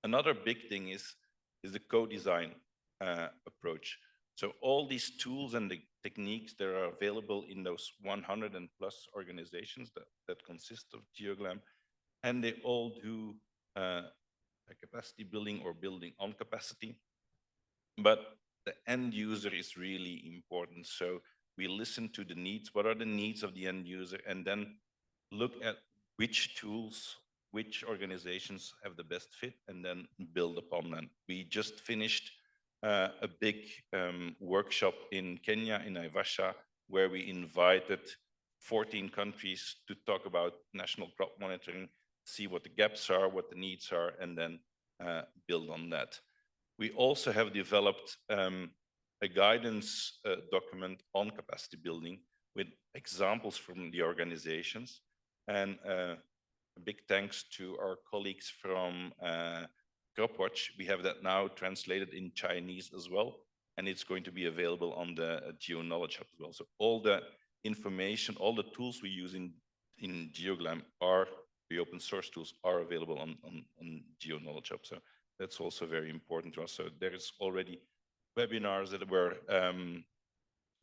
Another big thing is the co-design approach. So all these tools and the techniques that are available in those 100 and plus organizations that consist of GeoGlam, and they all do a capacity building or building on capacity. But the end user is really important. So we listen to the needs. What are the needs of the end user? And then look at which tools, which organizations have the best fit, and then build upon them. We just finished a big workshop in Kenya, in Naivasha, where we invited 14 countries to talk about national crop monitoring, see what the gaps are, what the needs are, and then build on that. We also have developed a guidance document on capacity building with examples from the organizations. And a big thanks to our colleagues from CropWatch. We have that now translated in Chinese as well, and it's going to be available on the Geo Knowledge Hub as well. So all the information, all the tools we use in GeoGlam are, the open source tools are available on Geo Knowledge Hub. So that's also very important to us. So there is already webinars that were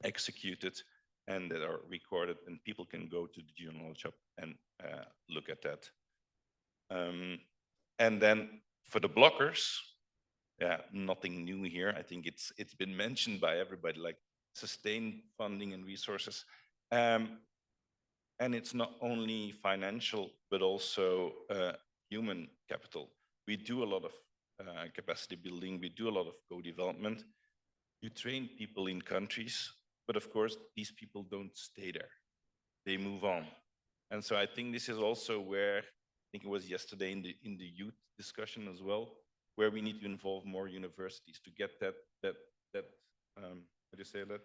executed and that are recorded, and people can go to the Geo Knowledge Hub and look at that. And then for the blockers, yeah, nothing new here. I think it's been mentioned by everybody, like sustained funding and resources. And it's not only financial, but also human capital. We do a lot of capacity building. We do a lot of co-development. You train people in countries, but of course, these people don't stay there. They move on. And so I think this is also where, I think it was yesterday in the youth discussion as well, where we need to involve more universities to get that how do you say that?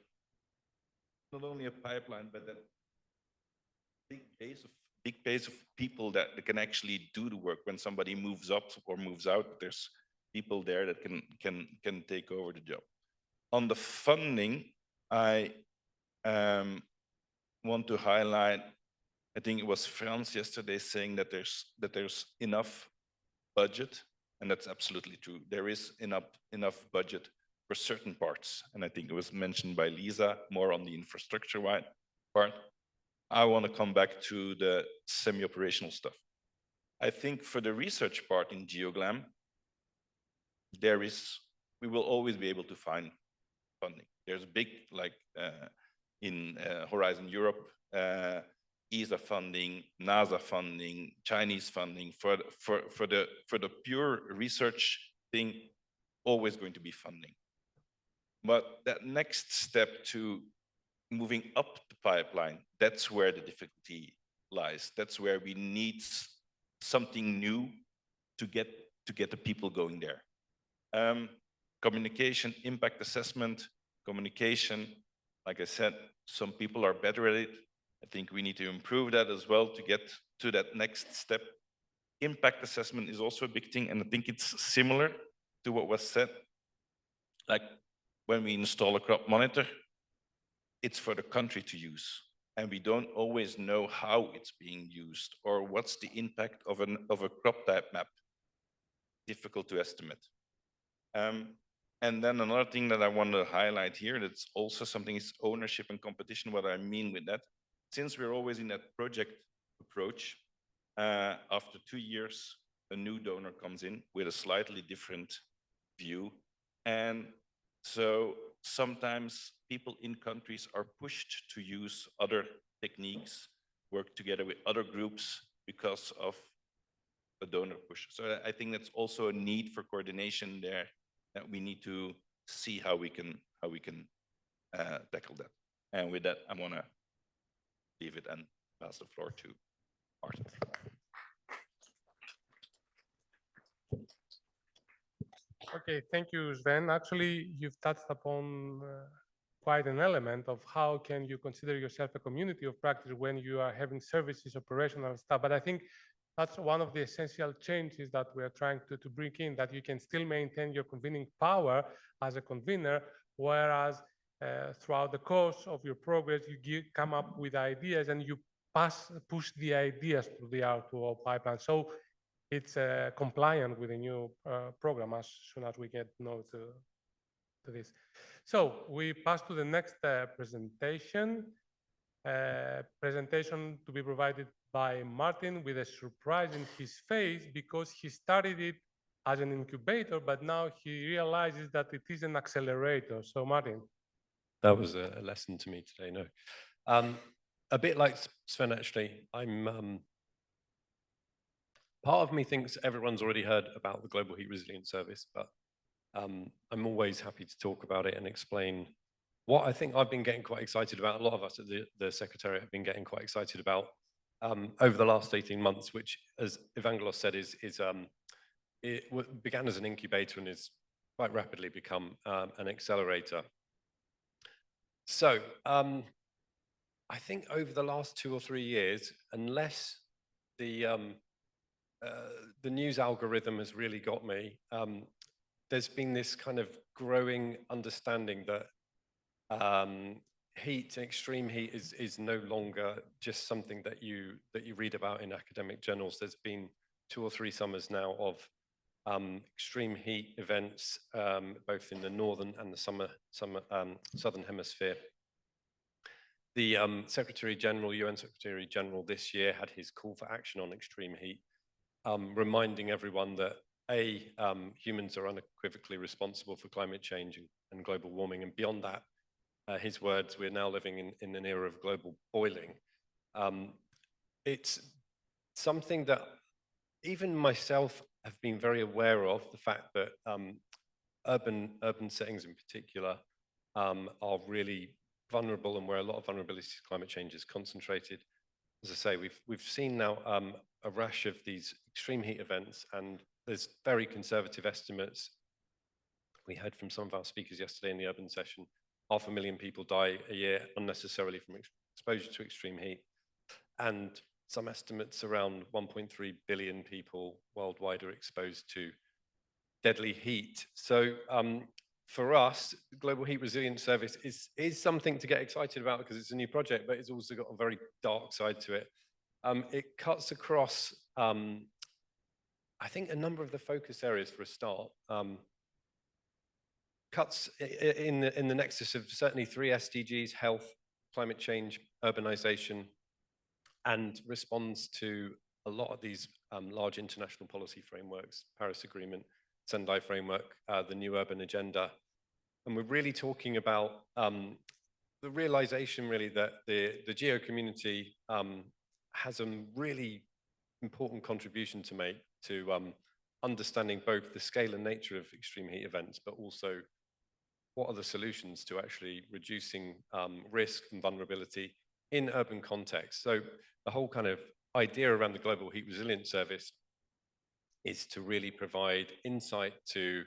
Not only a pipeline, but that big base of people that can actually do the work. When somebody moves up or moves out, there's people there that can take over the job. On the funding, I want to highlight, I think it was Frans yesterday saying that there's enough budget, and that's absolutely true. There is enough budget for certain parts, and I think it was mentioned by Lisa, more on the infrastructure-wide part. I want to come back to the semi-operational stuff. I think for the research part in GeoGlam, we will always be able to find funding. There's big, like in Horizon Europe, ESA funding, NASA funding, Chinese funding. For the pure research thing, always going to be funding. But that next step to moving up the pipeline, that's where the difficulty lies. That's where we need something new to get the people going there. Communication, impact assessment, communication. Like I said, some people are better at it. I think we need to improve that as well to get to that next step. impact assessment is also a big thing, and I think it's similar to what was said. Like when we install a crop monitor, it's for the country to use, and we don't always know how it's being used or what's the impact of a crop type map. Difficult to estimate. And then another thing that I want to highlight here, that's also something, is ownership and competition. What I mean with that, since we're always in that project approach, after 2 years, a new donor comes in with a slightly different view. And so sometimes people in countries are pushed to use other techniques, work together with other groups because of a donor push. So I think that's also a need for coordination there, that we need to see how we can tackle that. And with that, I want to leave it and pass the floor to Martin. Okay, thank you, Sven. Actually, you've touched upon quite an element of how can you consider yourself a community of practice when you are having services, operational stuff. But I think that's one of the essential changes that we are trying to bring in, that you can still maintain your convening power as a convener, whereas throughout the course of your progress, you come up with ideas and you push the ideas through the R2O pipeline. So it's compliant with the new program as soon as we get to this. So we pass to the next presentation. Presentation to be provided by Martin, with a surprise in his face, because he started it as an incubator, but now he realizes that it is an accelerator. So Martin. That was a lesson to me today, no. A bit like Sven, actually, part of me thinks everyone's already heard about the Global Heat Resilience Service, but I'm always happy to talk about it and explain what I think I've been getting quite excited about. A lot of us at the Secretariat have been getting quite excited about over the last 18 months, which, as Evangelos said, it began as an incubator and has quite rapidly become an accelerator. So I think over the last 2 or 3 years, unless the news algorithm has really got me, there's been this kind of growing understanding that heat, extreme heat, is no longer just something that you read about in academic journals. There's been 2 or 3 summers now of extreme heat events, both in the northern and the southern hemisphere. The UN Secretary General this year had his call for action on extreme heat, reminding everyone that humans are unequivocally responsible for climate change and global warming, and beyond that, his words, we're now living in an era of global boiling. It's something that even myself have been very aware of, the fact that urban settings in particular are really vulnerable, and where a lot of vulnerability to climate change is concentrated. As I say, we've seen now a rash of these extreme heat events, and there's very conservative estimates. We heard from some of our speakers yesterday in the urban session, 500,000 people die a year unnecessarily from exposure to extreme heat. And some estimates around 1.3 billion people worldwide are exposed to deadly heat. So for us, the Global Heat Resilience Service is something to get excited about because it's a new project, but it's also got a very dark side to it. It cuts across, I think, a number of the focus areas for a start. Cuts in the nexus of certainly 3 SDGs: health, climate change, urbanization, and responds to a lot of these large international policy frameworks: Paris Agreement, Sendai Framework, the New Urban Agenda. And we're really talking about the realization, really, that the GEO community has a really important contribution to make to understanding both the scale and nature of extreme heat events, but also what are the solutions to actually reducing risk and vulnerability in urban contexts. So the whole kind of idea around the Global Heat Resilience Service is to really provide insight to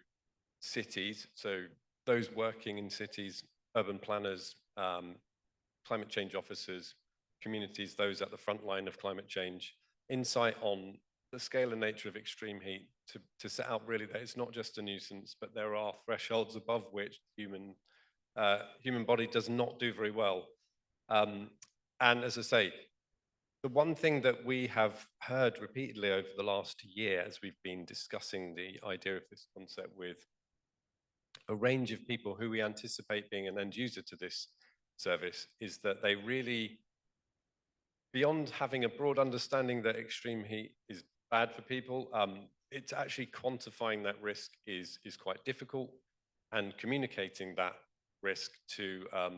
cities, so those working in cities, urban planners, climate change officers, communities, those at the front line of climate change, insight on the scale and nature of extreme heat to set out really that it's not just a nuisance, but there are thresholds above which human body does not do very well. And as I say, the one thing that we have heard repeatedly over the last year, as we've been discussing the idea of this concept with a range of people who we anticipate being an end user to this service, is that they really, beyond having a broad understanding that extreme heat is bad for people, it's actually quantifying that risk is quite difficult, and communicating that risk to a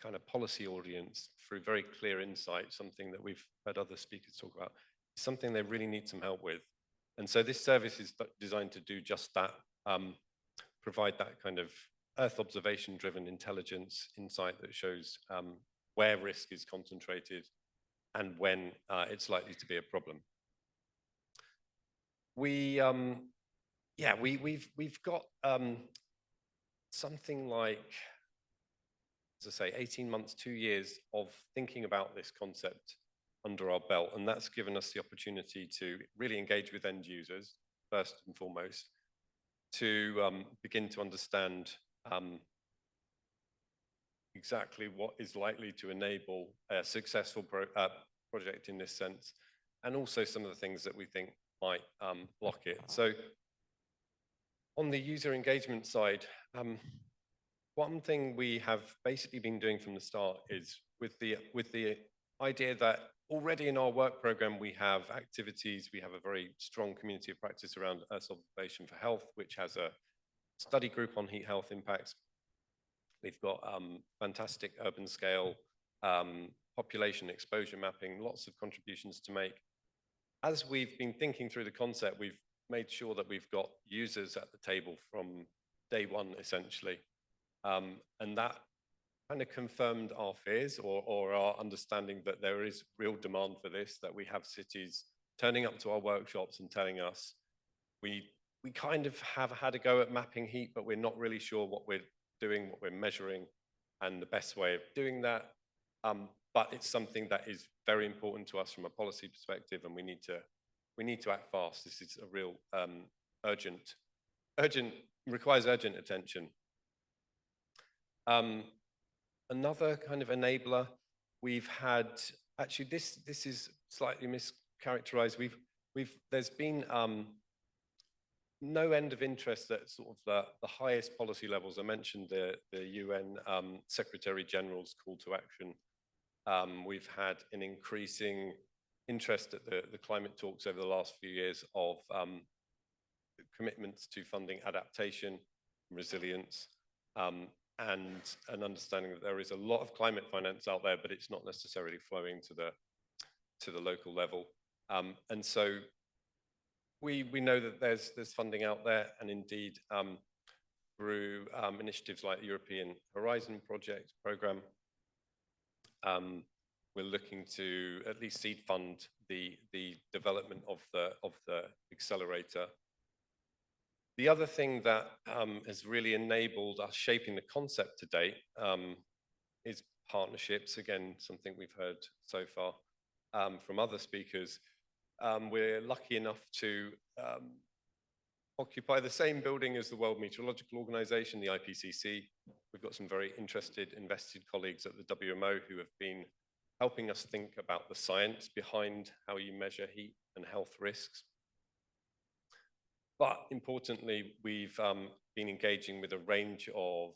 kind of policy audience through very clear insight, something that we've heard other speakers talk about, is something they really need some help with. And so this service is designed to do just that, provide that kind of Earth observation driven intelligence insight that shows where risk is concentrated and when it's likely to be a problem. We've got something like, as I say, 18 months, 2 years of thinking about this concept under our belt. And that's given us the opportunity to really engage with end users, first and foremost, to begin to understand exactly what is likely to enable a successful project in this sense, and also some of the things that we think might block it. So on the user engagement side, one thing we have basically been doing from the start is with the idea that already in our work program, we have activities, we have a very strong community of practice around Earth observation for health, which has a study group on heat health impacts. We've got fantastic urban scale population exposure mapping, lots of contributions to make. As we've been thinking through the concept, we've made sure that we've got users at the table from day one, essentially. And that kind of confirmed our fears or our understanding that there is real demand for this, that we have cities turning up to our workshops and telling us, we kind of have had a go at mapping heat, but we're not really sure what we're doing, what we're measuring, and the best way of doing that. But it's something that is very important to us from a policy perspective, and we need to act fast. This is a real requires urgent attention. Another kind of enabler we've had, actually this is slightly mischaracterized. There's been no end of interest at sort of the highest policy levels. I mentioned the UN Secretary General's call to action. We've had an increasing interest at the climate talks over the last few years of commitments to funding adaptation, resilience, and an understanding that there is a lot of climate finance out there, but it's not necessarily flowing to the local level. And so we know that there's funding out there, and indeed through initiatives like the European Horizon Project program, we're looking to at least seed fund the development of the accelerator. The other thing that has really enabled us shaping the concept to date is partnerships. Again, something we've heard so far from other speakers. We're lucky enough to occupy the same building as the World Meteorological Organization, the IPCC. We've got some very interested, invested colleagues at the WMO who have been helping us think about the science behind how you measure heat and health risks. But importantly, we've been engaging with a range of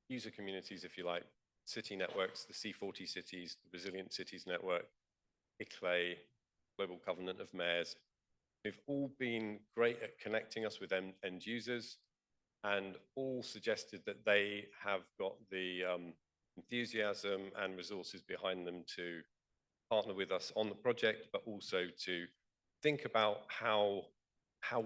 user communities, if you like, city networks, the C40 cities, the Resilient Cities Network, ICLAI, Global Covenant of Mayors. They've all been great at connecting us with end users, and all suggested that they have got the enthusiasm and resources behind them to partner with us on the project, but also to think about how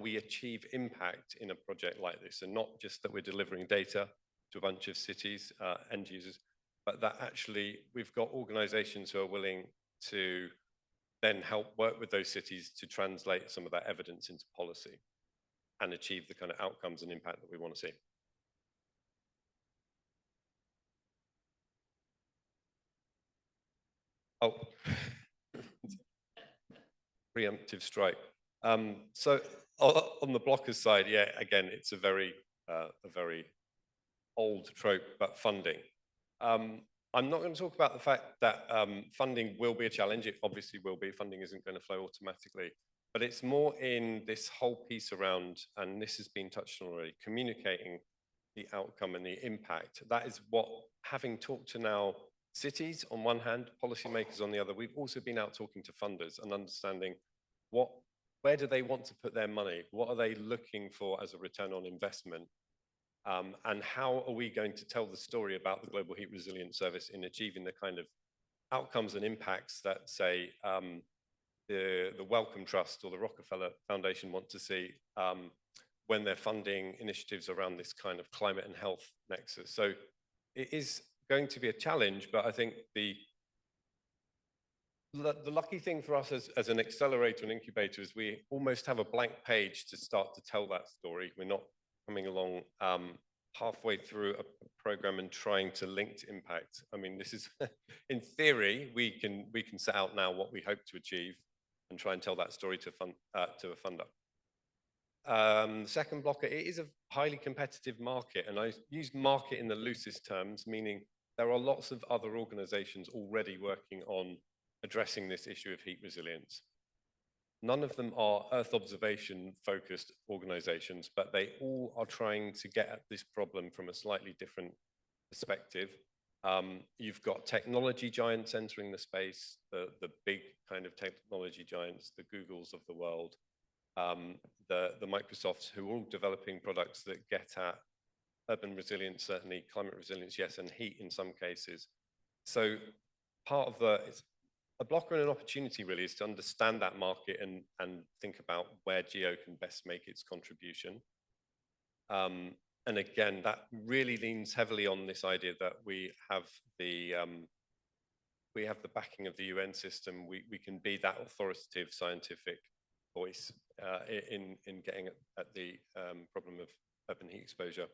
we achieve impact in a project like this, and not just that we're delivering data to a bunch of cities, end users, but that actually we've got organizations who are willing to then help work with those cities to translate some of that evidence into policy and achieve the kind of outcomes and impact that we want to see. Oh, preemptive strike. So on the blockers side, yeah, again, it's a very old trope, but funding. I'm not going to talk about the fact that funding will be a challenge. It obviously will be. Funding isn't going to flow automatically. But it's more in this whole piece around, and this has been touched on already, communicating the outcome and the impact. That is what, having talked to now cities on one hand, policymakers on the other, we've also been out talking to funders and understanding where do they want to put their money? What are they looking for as a return on investment? And how are we going to tell the story about the Global Heat Resilience Service in achieving the kind of outcomes and impacts that, say, the Wellcome Trust or the Rockefeller Foundation want to see when they're funding initiatives around this kind of climate and health nexus. So it is going to be a challenge, but I think the lucky thing for us as an accelerator and incubator is we almost have a blank page to start to tell that story. We're not coming along halfway through a program and trying to link to impact. I mean, this is, in theory, we can set out now what we hope to achieve and try and tell that story to a funder. The second blocker, it is a highly competitive market, and I use market in the loosest terms, meaning there are lots of other organizations already working on addressing this issue of heat resilience. None of them are Earth observation focused organizations, but they all are trying to get at this problem from a slightly different perspective. You've got technology giants entering the space, the big kind of technology giants, the Googles of the world, the Microsofts, who are all developing products that get at urban resilience, certainly climate resilience, yes, and heat in some cases. So part of a blocker and an opportunity really is to understand that market and think about where GEO can best make its contribution. And again, that really leans heavily on this idea that we have the backing of the UN system. We can be that authoritative scientific voice in getting at the problem of urban heat exposure.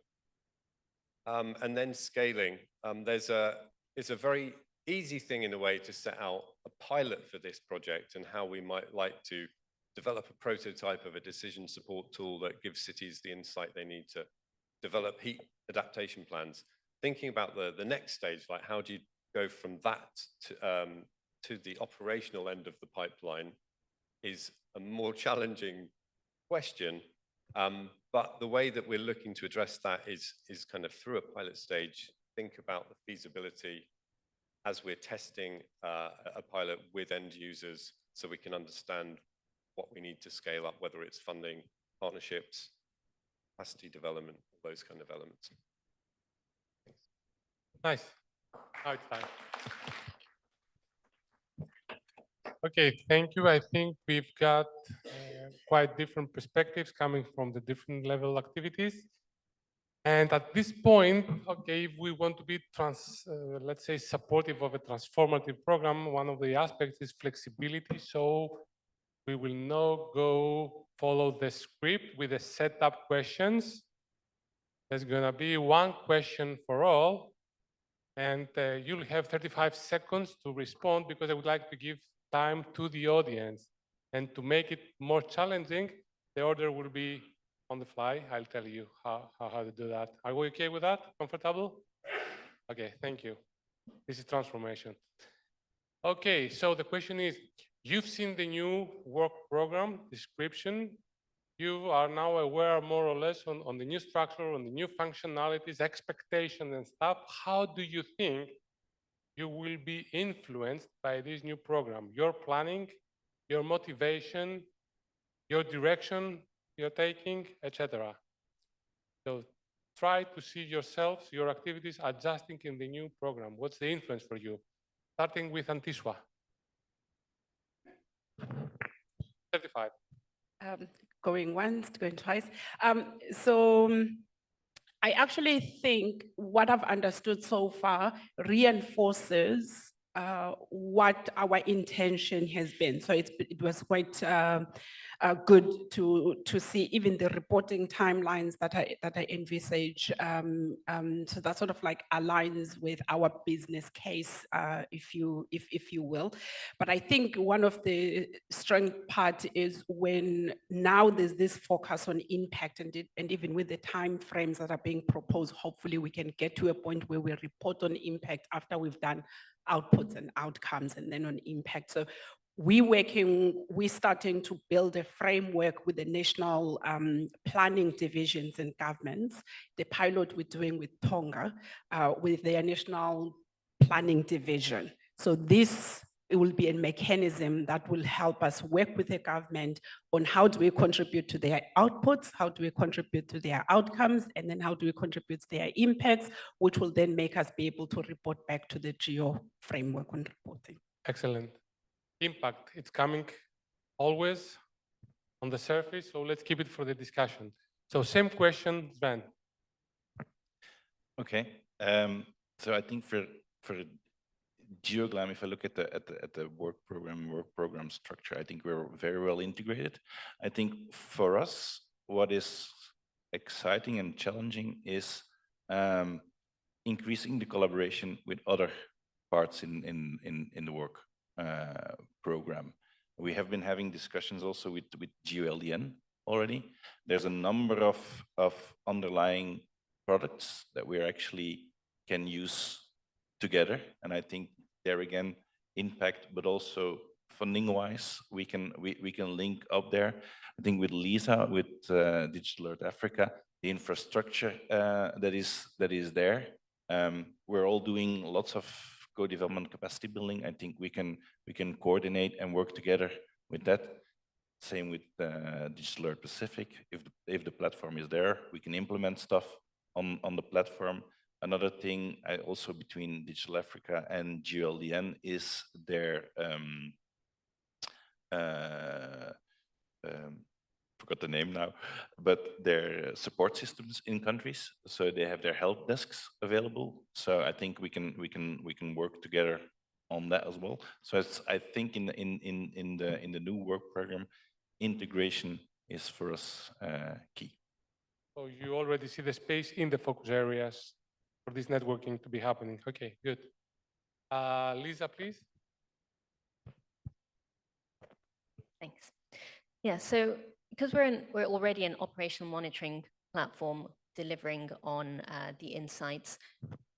And then scaling. It's a very easy thing in a way to set out a pilot for this project and how we might like to develop a prototype of a decision support tool that gives cities the insight they need to develop heat adaptation plans. Thinking about the next stage, like how do you go from that to the operational end of the pipeline, is a more challenging question. But the way that we're looking to address that is kind of through a pilot stage, think about the feasibility as we're testing a pilot with end users so we can understand what we need to scale up, whether it's funding, partnerships, capacity development, all those kind of elements. Nice. Now it's time. Okay, thank you. I think we've got quite different perspectives coming from the different level activities. And at this point, okay, if we want to be, let's say, supportive of a transformative program, one of the aspects is flexibility. So we will now go follow the script with the setup questions. There's going to be one question for all, and you'll have 35 seconds to respond because I would like to give time to the audience. And to make it more challenging, the order will be on the fly. I'll tell you how to do that. Are we okay with that? Comfortable? Okay, thank you. This is transformation. Okay, so the question is, you've seen the new work program description. You are now aware more or less on the new structure, on the new functionalities, expectations and stuff. How do you think you will be influenced by this new program? Your planning, your motivation, your direction you're taking, etc. So try to see yourselves, your activities adjusting in the new program. What's the influence for you? Starting with Antiswa. 35. Going once, going twice. So I actually think what I've understood so far reinforces what our intention has been. So it was quite good to see even the reporting timelines that I envisage. So that sort of like aligns with our business case, if you will. But I think one of the strength part is when now there's this focus on impact, and even with the time frames that are being proposed, hopefully we can get to a point where we report on impact after we've done outputs and outcomes, and then on impact. So we're starting to build a framework with the national planning divisions and governments. The pilot we're doing with Tonga, with their national planning division. So this, it will be a mechanism that will help us work with the government on how do we contribute to their outputs, how do we contribute to their outcomes, and then how do we contribute to their impacts, which will then make us be able to report back to the GEO framework on reporting. Excellent. Impact, it's coming always on the surface, so let's keep it for the discussion. So same question, Sven. Okay. So I think for GeoGlam, if I look at the work program structure, I think we're very well integrated. I think for us, what is exciting and challenging is increasing the collaboration with other parts in the work program. We have been having discussions also with GeoLDN already. There's a number of underlying products that we actually can use together, and I think there again, impact, but also funding-wise, we can link up there. I think with Lisa, with Digital Earth Africa, the infrastructure that is there. We're all doing lots of co-development capacity building. I think we can coordinate and work together with that. Same with Digital Earth Pacific. If the platform is there, we can implement stuff on the platform. Another thing also between Digital Africa and GLDN is their forgot the name now, but their support systems in countries. So they have their help desks available. So I think we can work together on that as well. So I think in the new work program, integration is for us key. So you already see the space in the focus areas for this networking to be happening. Okay, good. Lisa, please. Thanks. Yeah, so because we're already an operational monitoring platform delivering on the insights,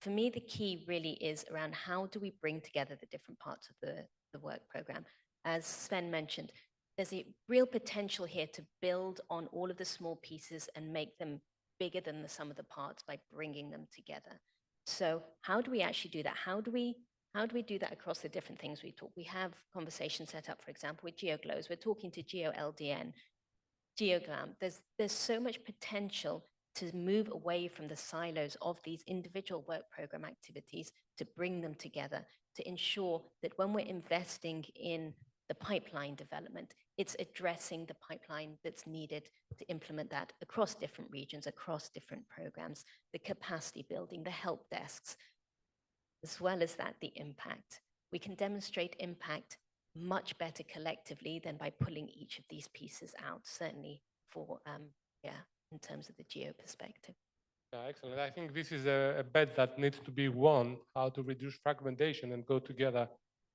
for me, the key really is around how do we bring together the different parts of the work program. As Sven mentioned, there's a real potential here to build on all of the small pieces and make them bigger than the sum of the parts by bringing them together. So how do we actually do that? How do we do that across the different things we talk? We have conversations set up, for example, with GeoGlows. We're talking to GeoLDN, GeoGlam. There's so much potential to move away from the silos of these individual work program activities to bring them together, to ensure that when we're investing in the pipeline development, it's addressing the pipeline that's needed to implement that across different regions, across different programs, the capacity building, the help desks, as well as that, the impact. We can demonstrate impact much better collectively than by pulling each of these pieces out, certainly for, in terms of the GEO perspective. Yeah, excellent. I think this is a bet that needs to be won, how to reduce fragmentation and go together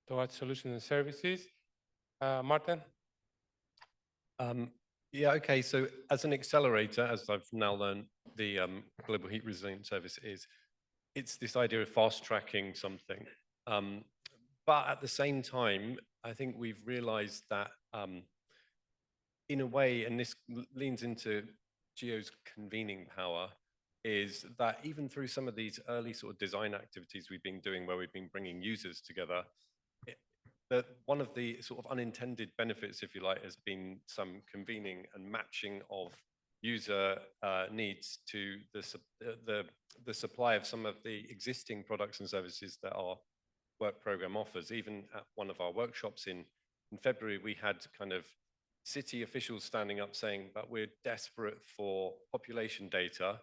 towards solutions and services. Martin? Yeah, okay. So as an accelerator, as I've now learned, the Global Heat Resilience Service it's this idea of fast tracking something. But at the same time, I think we've realized that in a way, and this leans into GEO's convening power, is that even through some of these early sort of design activities we've been doing where we've been bringing users together, that one of the sort of unintended benefits, if you like, has been some convening and matching of user needs to the supply of some of the existing products and services that our work program offers. Even at one of our workshops in February, we had kind of city officials standing up saying, but we're desperate for population data.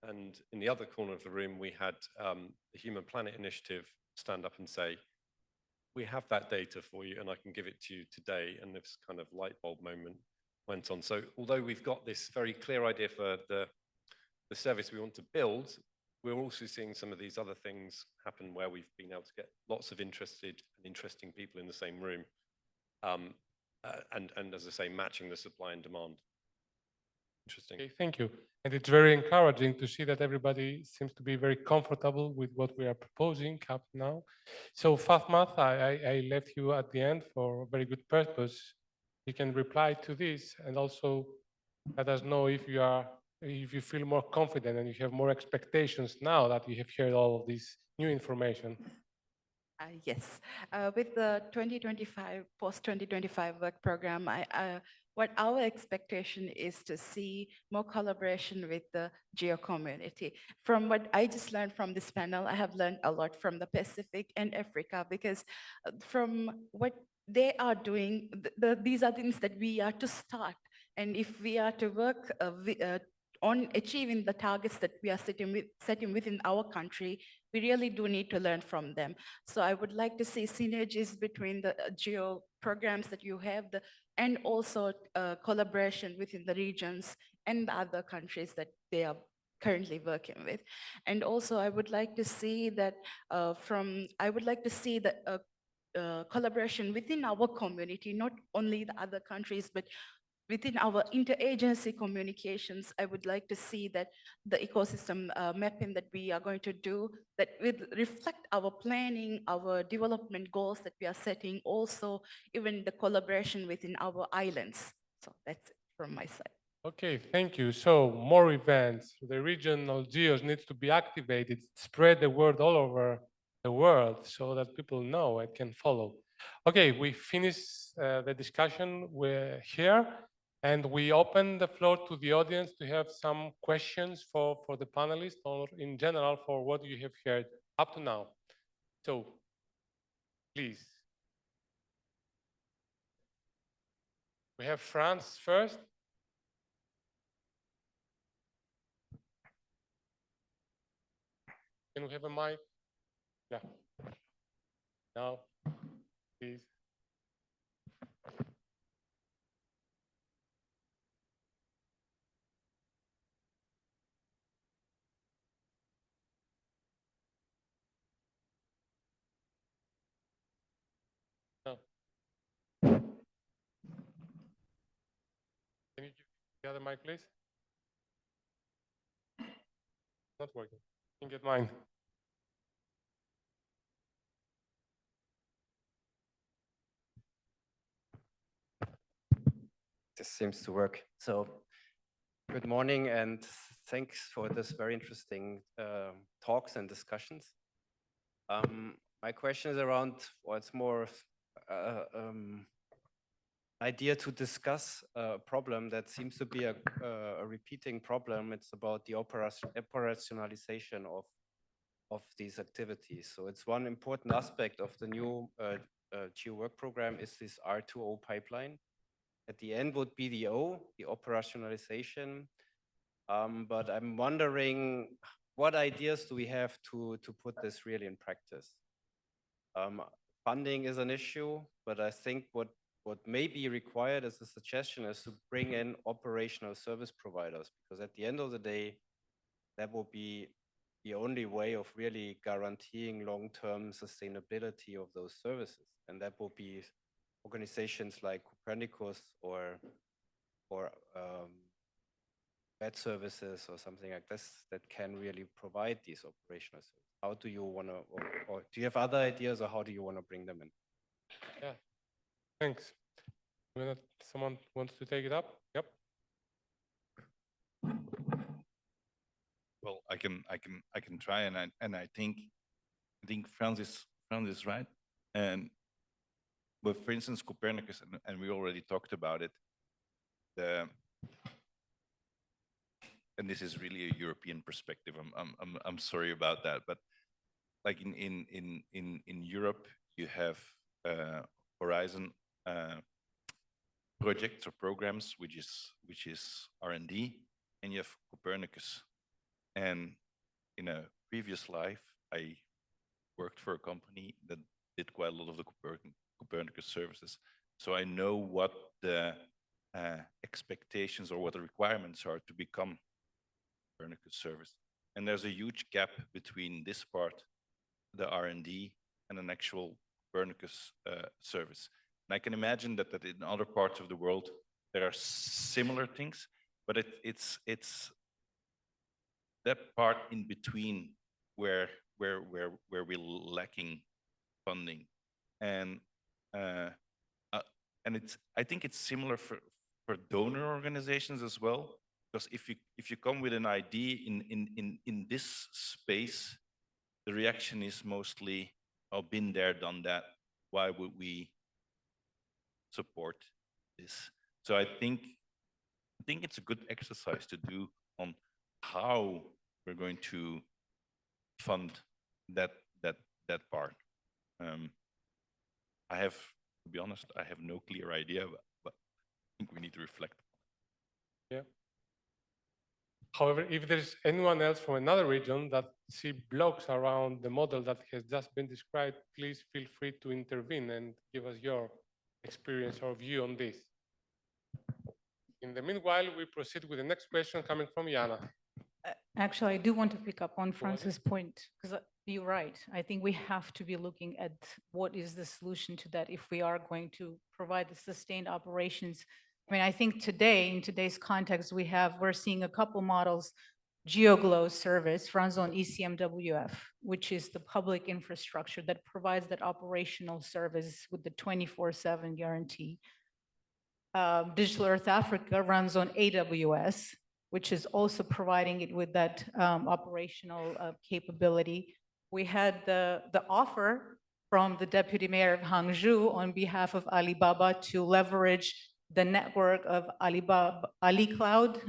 And in the other corner of the room, we had the Human Planet Initiative stand up and say, we have that data for you and I can give it to you today. And this kind of light bulb moment went on. So although we've got this very clear idea for the service we want to build, we're also seeing some of these other things happen where we've been able to get lots of interested and interesting people in the same room. And as I say, matching the supply and demand. Interesting. Okay, thank you. And it's very encouraging to see that everybody seems to be very comfortable with what we are proposing up now. So Fatma, I left you at the end for a very good purpose. You can reply to this and also let us know if you feel more confident and you have more expectations now that you have heard all of this new information. Yes, with the 2025, post-2025 work program, what our expectation is to see more collaboration with the GEO community. From what I just learned from this panel, I have learned a lot from the Pacific and Africa, because from what they are doing, these are things that we are to start. And if we are to work on achieving the targets that we are setting within our country, we really do need to learn from them. So I would like to see synergies between the GEO programs that you have, and also collaboration within the regions and the other countries that they are currently working with. And also I would like to see that collaboration within our community, not only the other countries, but within our interagency communications. I would like to see that the ecosystem mapping that we are going to do, that will reflect our planning, our development goals that we are setting, also even the collaboration within our islands. So that's it from my side. Okay, thank you. So more events, the regional GEOs needs to be activated, spread the word all over the world so that people know and can follow. Okay, we finished the discussion here, and we open the floor to the audience to have some questions for the panelists, or in general for what you have heard up to now. So please. We have France first. Can we have a mic? Yeah. Now, please. No. Can you give the other mic, please? Not working. You can get mine. This seems to work. So, good morning and thanks for this very interesting talks and discussions. My question is around, or it's more idea to discuss a problem that seems to be a repeating problem. It's about the operationalization of these activities. So it's one important aspect of the new GEO work program is this R2O pipeline. At the end would be the O, the operationalization. But I'm wondering, what ideas do we have to put this really in practice? Funding is an issue, but I think what may be required as a suggestion is to bring in operational service providers, because at the end of the day, that will be the only way of really guaranteeing long-term sustainability of those services. And that will be organizations like Copernicus or bed services or something like this that can really provide these operational services. How do you want to, or do you have other ideas, or how do you want to bring them in? Yeah, thanks. Someone wants to take it up? Yep. Well, I can try, and I think Franz is right. And but for instance, Copernicus, and we already talked about it. And this is really a European perspective. I'm sorry about that, but like in Europe, you have Horizon projects or programs, which is R&D, and you have Copernicus. And in a previous life, I worked for a company that did quite a lot of the Copernicus services. So I know what the expectations or what the requirements are to become Copernicus service. And there's a huge gap between this part, the R&D, and an actual Copernicus service. And I can imagine that in other parts of the world, there are similar things, but it's that part in between where we're lacking funding. And I think it's similar for donor organizations as well, because if you come with an idea in this space, the reaction is mostly, oh, been there, done that. Why would we support this? So I think it's a good exercise to do on how we're going to fund that part. To be honest, I have no clear idea, but I think we need to reflect. Yeah. However, if there's anyone else from another region that see blocks around the model that has just been described, please feel free to intervene and give us your experience or view on this. In the meanwhile, we proceed with the next question coming from Jana. Actually, I do want to pick up on Francis' point, because you're right. I think we have to be looking at what is the solution to that if we are going to provide the sustained operations. I mean, I think today, in today's context, we're seeing a couple models. GEO service runs on ECMWF, which is the public infrastructure that provides that operational service with the 24/7 guarantee. Digital Earth Africa runs on AWS, which is also providing it with that operational capability. We had the offer from the deputy mayor of Hangzhou on behalf of Alibaba to leverage the network of Ali Cloud.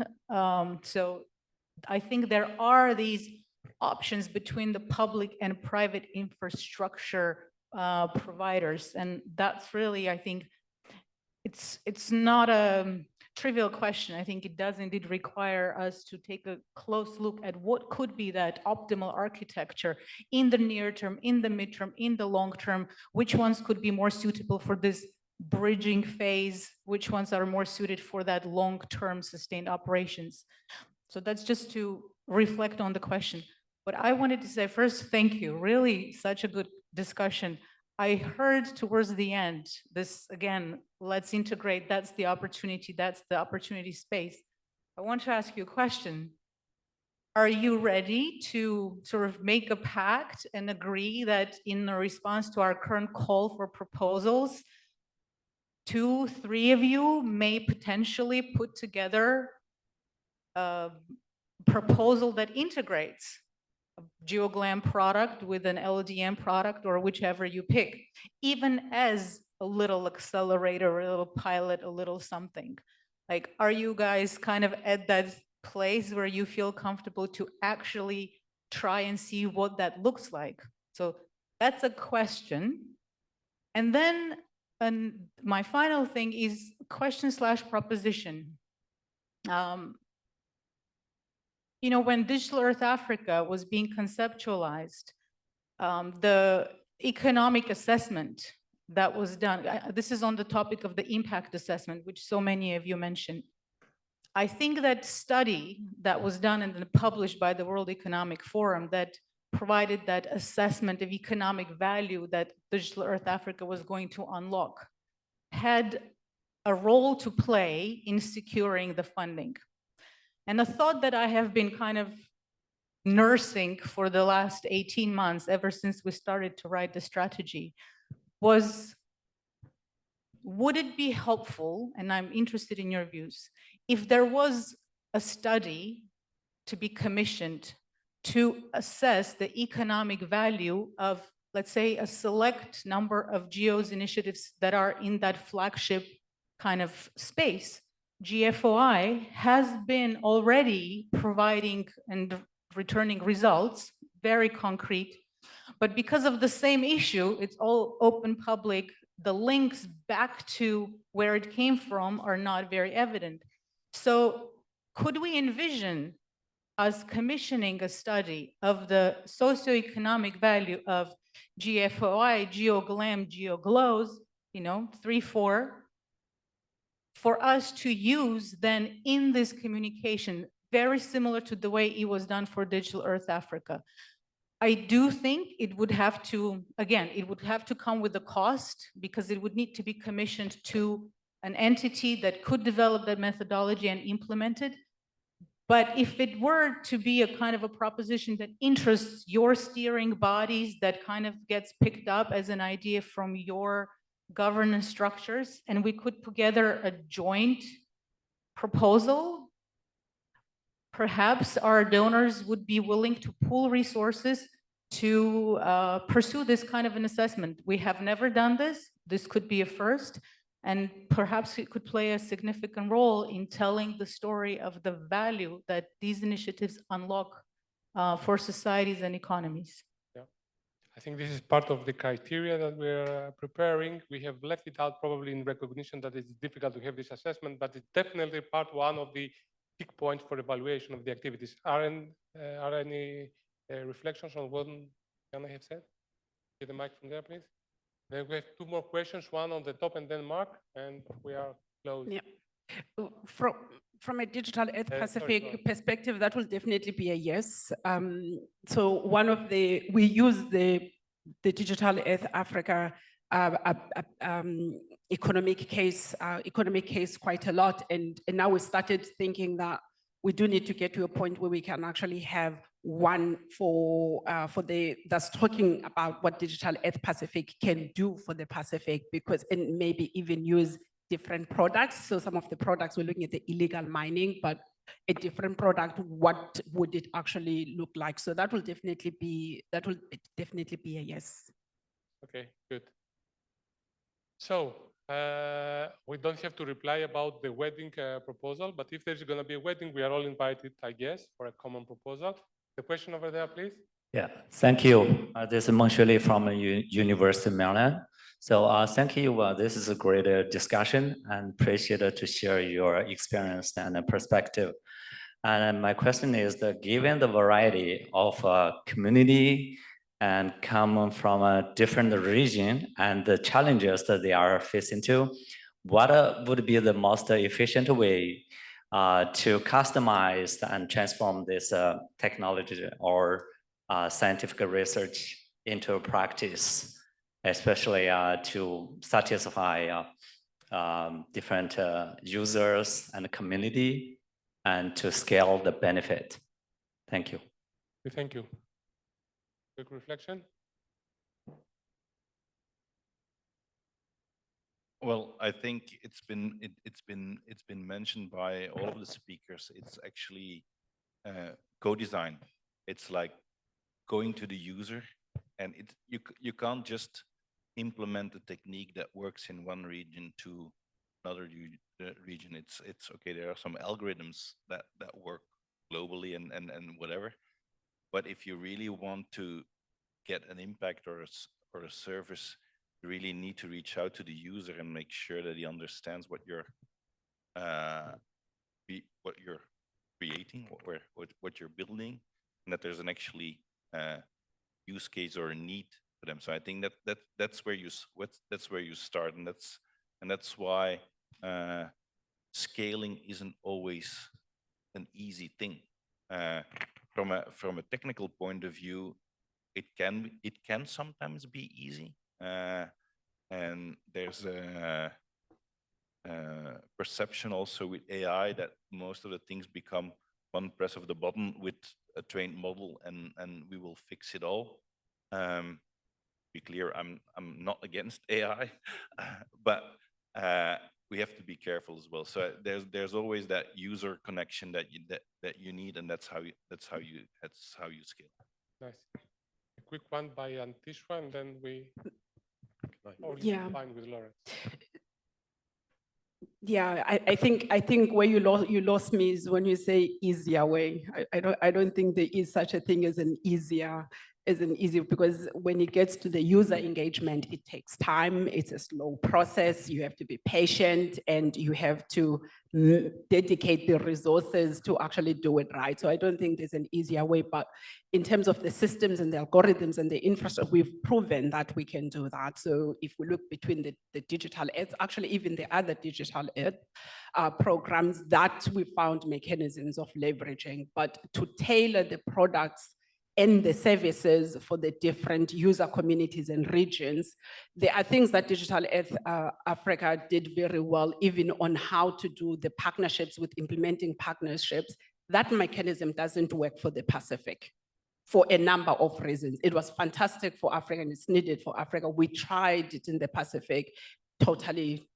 So I think there are these options between the public and private infrastructure providers. And that's really, I think, it's not a trivial question. I think it does indeed require us to take a close look at what could be that optimal architecture in the near term, in the midterm, in the long term, which ones could be more suitable for this bridging phase, which ones are more suited for that long-term sustained operations. So that's just to reflect on the question. But I wanted to say first, thank you. Really such a good discussion. I heard towards the end, this again, let's integrate, that's the opportunity space. I want to ask you a question. Are you ready to sort of make a pact and agree that in response to our current call for proposals, 2, 3 of you may potentially put together a proposal that integrates a GeoGlam product with an LDM product or whichever you pick, even as a little accelerator, a little pilot, a little something? Like, are you guys kind of at that place where you feel comfortable to actually try and see what that looks like? So that's a question. And then my final thing is question/proposition. You know, when Digital Earth Africa was being conceptualized, the economic assessment that was done, this is on the topic of the impact assessment, which so many of you mentioned. I think that study that was done and published by the World Economic Forum that provided that assessment of economic value that Digital Earth Africa was going to unlock had a role to play in securing the funding. And a thought that I have been kind of nursing for the last 18 months, ever since we started to write the strategy, was, would it be helpful, and I'm interested in your views, if there was a study to be commissioned to assess the economic value of, let's say, a select number of GEO's initiatives that are in that flagship kind of space? GFOI has been already providing and returning results, very concrete, but because of the same issue, it's all open public, the links back to where it came from are not very evident. So could we envision us commissioning a study of the socioeconomic value of GFOI, GeoGlam, GeoGlows, you know, 3, 4, for us to use then in this communication, very similar to the way it was done for Digital Earth Africa. I do think it would have to, again, it would have to come with a cost because it would need to be commissioned to an entity that could develop that methodology and implement it. But if it were to be a kind of a proposition that interests your steering bodies, that kind of gets picked up as an idea from your governance structures, and we could put together a joint proposal, perhaps our donors would be willing to pool resources to pursue this kind of an assessment. We have never done this. This could be a first. And perhaps it could play a significant role in telling the story of the value that these initiatives unlock for societies and economies. Yeah, I think this is part of the criteria that we're preparing. We have left it out probably in recognition that it's difficult to have this assessment, but it's definitely part one of the key points for evaluation of the activities. Are any reflections on what Jana have said? Get the mic from there, please. Then we have two more questions, one on the top and then Mark, and we are close. Yeah. From a Digital Earth sorry, Pacific go ahead. perspective, that will definitely be a yes. So we use the Digital Earth Africa economic case quite a lot, and now we started thinking that we do need to get to a point where we can actually have one that's talking about what Digital Earth Pacific can do for the Pacific, and maybe even use different products. So some of the products we're looking at the illegal mining, but a different product, what would it actually look like? So that will definitely be a yes. Okay, good. So we don't have to reply about the wedding proposal, but if there's going to be a wedding, we are all invited, I guess, for a common proposal. The question over there, please. Yeah, thank you. This is Meng from University of Maryland. So thank you. This is a great discussion and appreciate to share your experience and perspective. And my question is that given the variety of community and come from a different region and the challenges that they are facing to, what would be the most efficient way to customize and transform this technology or scientific research into practice, especially to satisfy different users and community and to scale the benefit? Thank you. Thank you. Quick reflection. Well, I think it's been mentioned by all of the speakers. It's actually co-design. It's like going to the user, and you can't just implement a technique that works in one region to another region. It's okay. There are some algorithms that work globally and whatever, but if you really want to get an impact or a service, you really need to reach out to the user and make sure that he understands what you're creating, what you're building, and that there's an actually use case or a need for them. So I think that's where you start, and that's why scaling isn't always an easy thing. From a technical point of view, it can sometimes be easy, and there's a perception also with AI that most of the things become one press of the button with a trained model, and we will fix it all. Be clear, I'm not against AI, but we have to be careful as well. So there's always that user connection that you need, and that's how you scale. Nice. A quick one by Antishwa, and then we. Yeah. Fine with Lawrence. Yeah, I think where you lost me is when you say easier way. I don't think there is such a thing as an easier isn't easy because when it gets to the user engagement, it takes time. It's a slow process. You have to be patient and you have to dedicate the resources to actually do it right. So I don't think there's an easier way, but in terms of the systems and the algorithms and the infrastructure, we've proven that we can do that. So if we look between the digital ads, actually even the other digital ad programs, that we found mechanisms of leveraging, but to tailor the products and the services for the different user communities and regions. There are things that Digital Earth Africa did very well, even on how to do the partnerships with implementing partnerships. That mechanism doesn't work for the Pacific for a number of reasons. It was fantastic for Africa and it's needed for Africa. We tried it in the Pacific, totally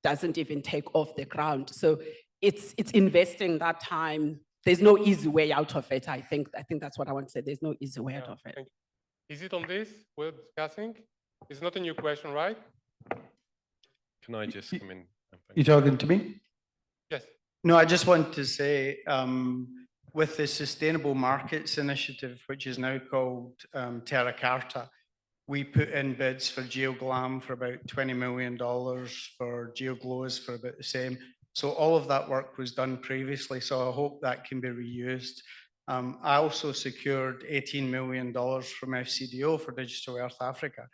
doesn't even take off the ground. So it's investing that time. There's no easy way out of it. I think that's what I want to say. There's no easy way out of it. Is it on this we're discussing? It's not a new question, right? Can I just come in? You talking to me? Yes. No, I just want to say, with the Sustainable Markets Initiative, which is now called Terra Carta, we put in bids for GeoGlam for about $20 million, for GeoGlows for about the same. So all of that work was done previously, so I hope that can be reused. I also secured $18 million from FCDO for Digital Earth Africa,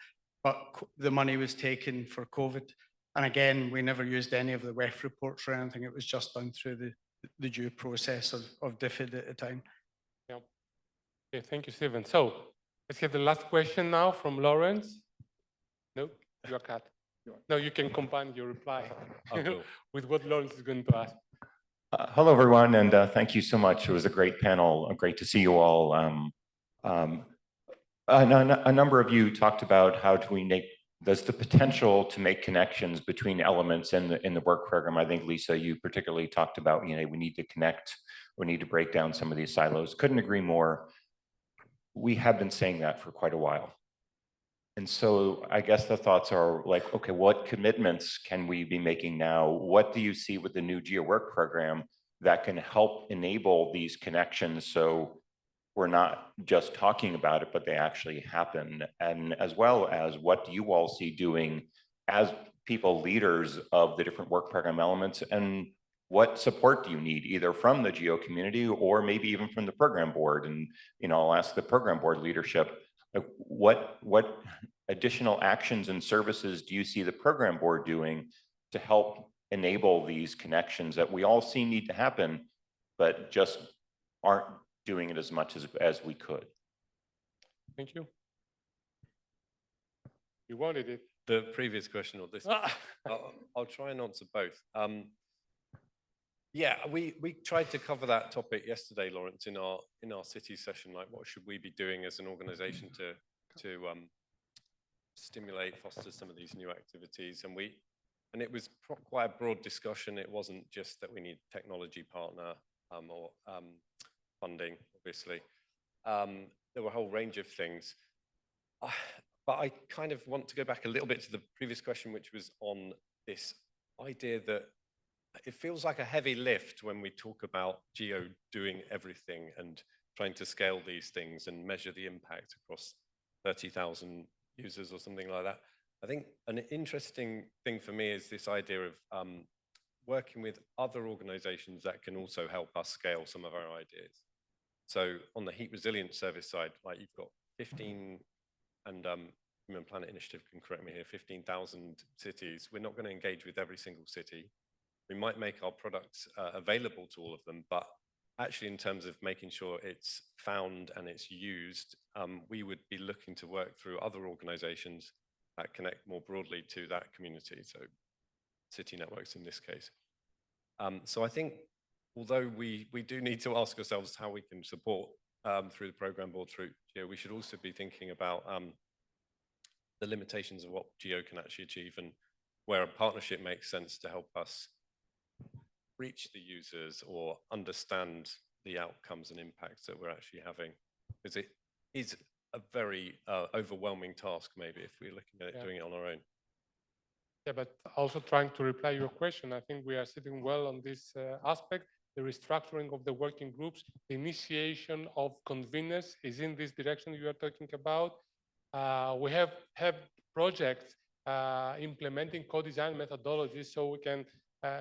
but the money was taken for COVID. And again, we never used any of the WEF reports or anything. It was just done through the due process of DFID at the time. Yeah. Okay, thank you, Stephen. So let's get the last question now from Lawrence. No, you are cut. No, you can combine your reply with what Lawrence is going to ask. Hello, everyone, and thank you so much. It was a great panel. Great to see you all. A number of you talked about how do we make, there's the potential to make connections between elements in the work program. I think, Lisa, you particularly talked about, we need to connect, we need to break down some of these silos. Couldn't agree more. We have been saying that for quite a while. And so I guess the thoughts are like, okay, what commitments can we be making now? What do you see with the new GEO work program that can help enable these connections so we're not just talking about it, but they actually happen? And as well as what do you all see doing as people, leaders of the different work program elements, and what support do you need either from the GEO community or maybe even from the program board? And I'll ask the program board leadership, what additional actions and services do you see the program board doing to help enable these connections that we all see need to happen, but just aren't doing it as much as we could? Thank you. You wanted it. The previous question or this? I'll try and answer both. Yeah, we tried to cover that topic yesterday, Lawrence, in our city session. Like, what should we be doing as an organization to stimulate, foster some of these new activities? And it was quite a broad discussion. It wasn't just that we need technology partner or funding, obviously. There were a whole range of things. But I kind of want to go back a little bit to the previous question, which was on this idea that it feels like a heavy lift when we talk about GEO doing everything and trying to scale these things and measure the impact across 30,000 users or something like that. I think an interesting thing for me is this idea of working with other organizations that can also help us scale some of our ideas. So on the heat resilience service side, like you've got 15, and Human Planet Initiative can correct me here, 15,000 cities. We're not going to engage with every single city. We might make our products available to all of them, but actually in terms of making sure it's found and it's used, we would be looking to work through other organizations that connect more broadly to that community, so city networks in this case. So I think, although we do need to ask ourselves how we can support through the program board, through GEO, we should also be thinking about the limitations of what GEO can actually achieve and where a partnership makes sense to help us reach the users or understand the outcomes and impacts that we're actually having. Because it is a very overwhelming task, maybe, if we're looking at it, doing it on our own. Yeah, but also trying to reply your question, I think we are sitting well on this aspect. the restructuring of the working groups, the initiation of conveners is in this direction you are talking about. We have projects implementing co-design methodologies, so we can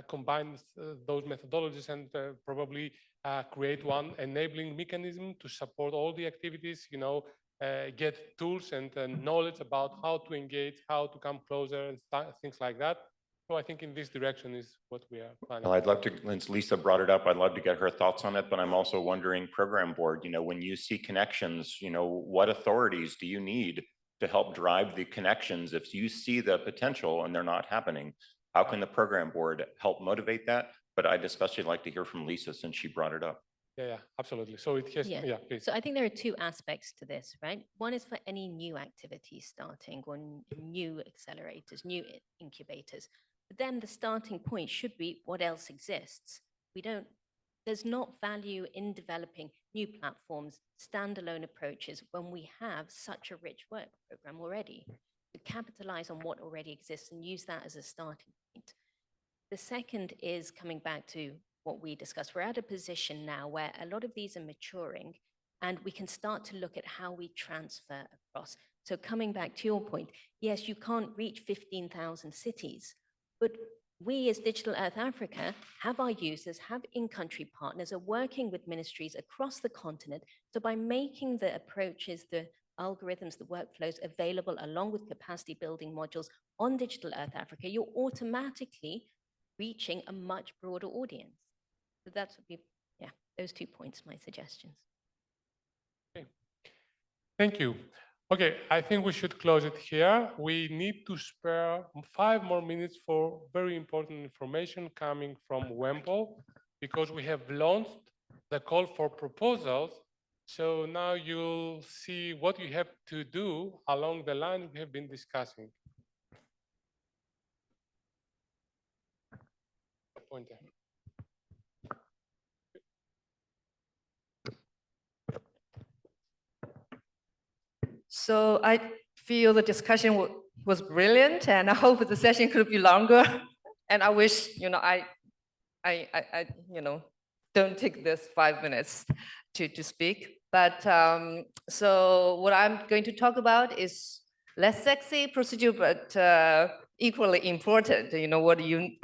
combine those methodologies and probably create one enabling mechanism to support all the activities, get tools and knowledge about how to engage, how to come closer and things like that. So I think in this direction is what we are planning. Well, I'd love to, since Lisa brought it up, I'd love to get her thoughts on it, but I'm also wondering, program board, when you see connections, what authorities do you need to help drive the connections? If you see the potential and they're not happening, how can the program board help motivate that? But I'd especially like to hear from Lisa since she brought it up. Yeah, absolutely. So it has, Yeah. please. So I think there are two aspects to this, right? One is for any new activities starting or new accelerators, new incubators. But then the starting point should be what else exists. There's not value in developing new platforms, standalone approaches when we have such a rich work program already. To capitalize on what already exists and use that as a starting point. The second is coming back to what we discussed. We're at a position now where a lot of these are maturing and we can start to look at how we transfer across. So coming back to your point, yes, you can't reach 15,000 cities, but we as Digital Earth Africa have our users, have in-country partners, are working with ministries across the continent. So by making the approaches, the algorithms, the workflows available along with capacity building modules on Digital Earth Africa, you're automatically reaching a much broader audience. So that's what those 2 points, my suggestions. Okay. Thank you. Okay, I think we should close it here. We need to spare 5 more minutes for very important information coming from Wemple, because we have launched the call for proposals. So now you'll see what you have to do along the line we have been discussing. Pointer. So I feel the discussion was brilliant, and I hope the session could be longer. And I wish, I don't take this 5 minutes to speak. But so what I'm going to talk about is less sexy procedure, but equally important. What you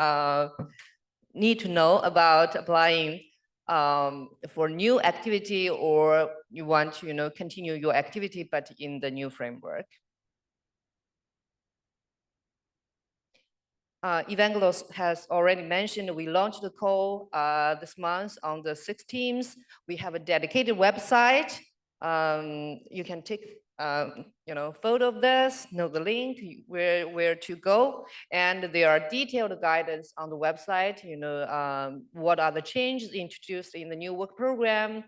need to know about applying for new activity, or you want to continue your activity, but in the new framework. Evangelos has already mentioned we launched the call this month on the 16th. We have a dedicated website. You can take photo of this, know the link, where to go, and there are detailed guidance on the website. What are the changes introduced in the new work program?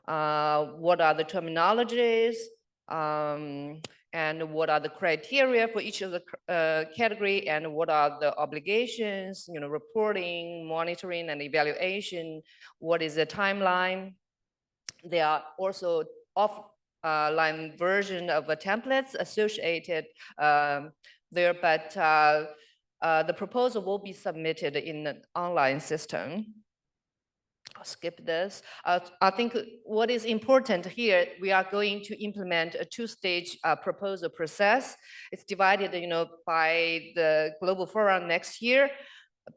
What are the terminologies? And what are the criteria for each of the category, and what are the obligations, reporting, monitoring, and evaluation? What is the timeline? There are also offline version of the templates associated there, but the proposal will be submitted in an online system. I'll skip this. I think what is important here, we are going to implement a 2-stage proposal process. It's divided, by the Global Forum next year.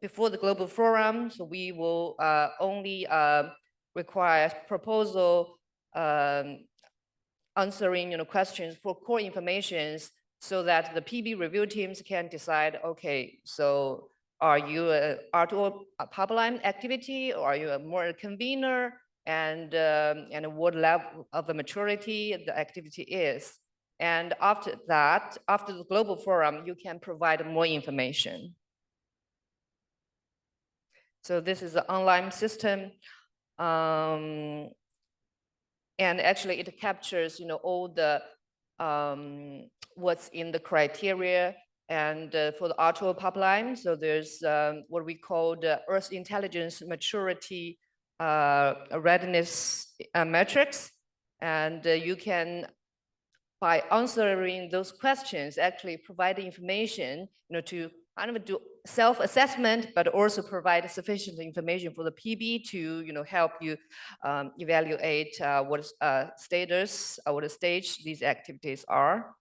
Before the Global Forum, so we will only require proposal answering, questions for core informations, so that the PB review teams can decide, okay, so are you a R2O pipeline activity, or are you a more convener, and what level of the maturity the activity is. And after that, after the Global Forum, you can provide more information. So this is an online system. And actually it captures, all the what's in the criteria. And for the R2O pipeline, so there's what we call the Earth Intelligence Maturity Readiness Metrics. And you can, by answering those questions, actually provide information to kind of do self-assessment, but also provide sufficient information for the PB to, help you evaluate what status, what stage these activities are.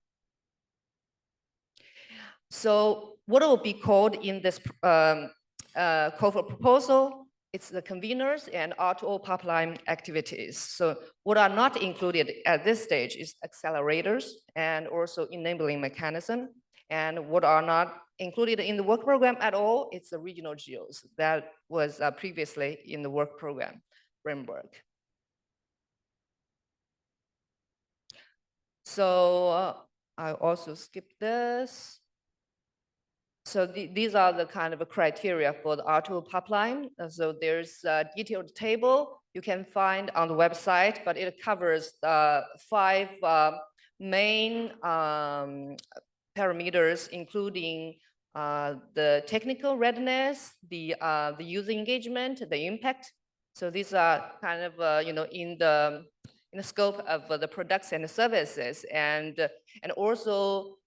So what will be called in this call for proposal? It's the conveners and R2O pipeline activities. So what are not included at this stage is accelerators and also enabling mechanism. And what are not included in the work program at all, it's the regional GEOs that was previously in the work program framework. So I also skipped this. So these are the kind of criteria for the R2 pipeline. So there's a detailed table you can find on the website, but it covers 5 main parameters, including the technical readiness, the user engagement, the impact. So these are kind of in the scope of the products and the services, and also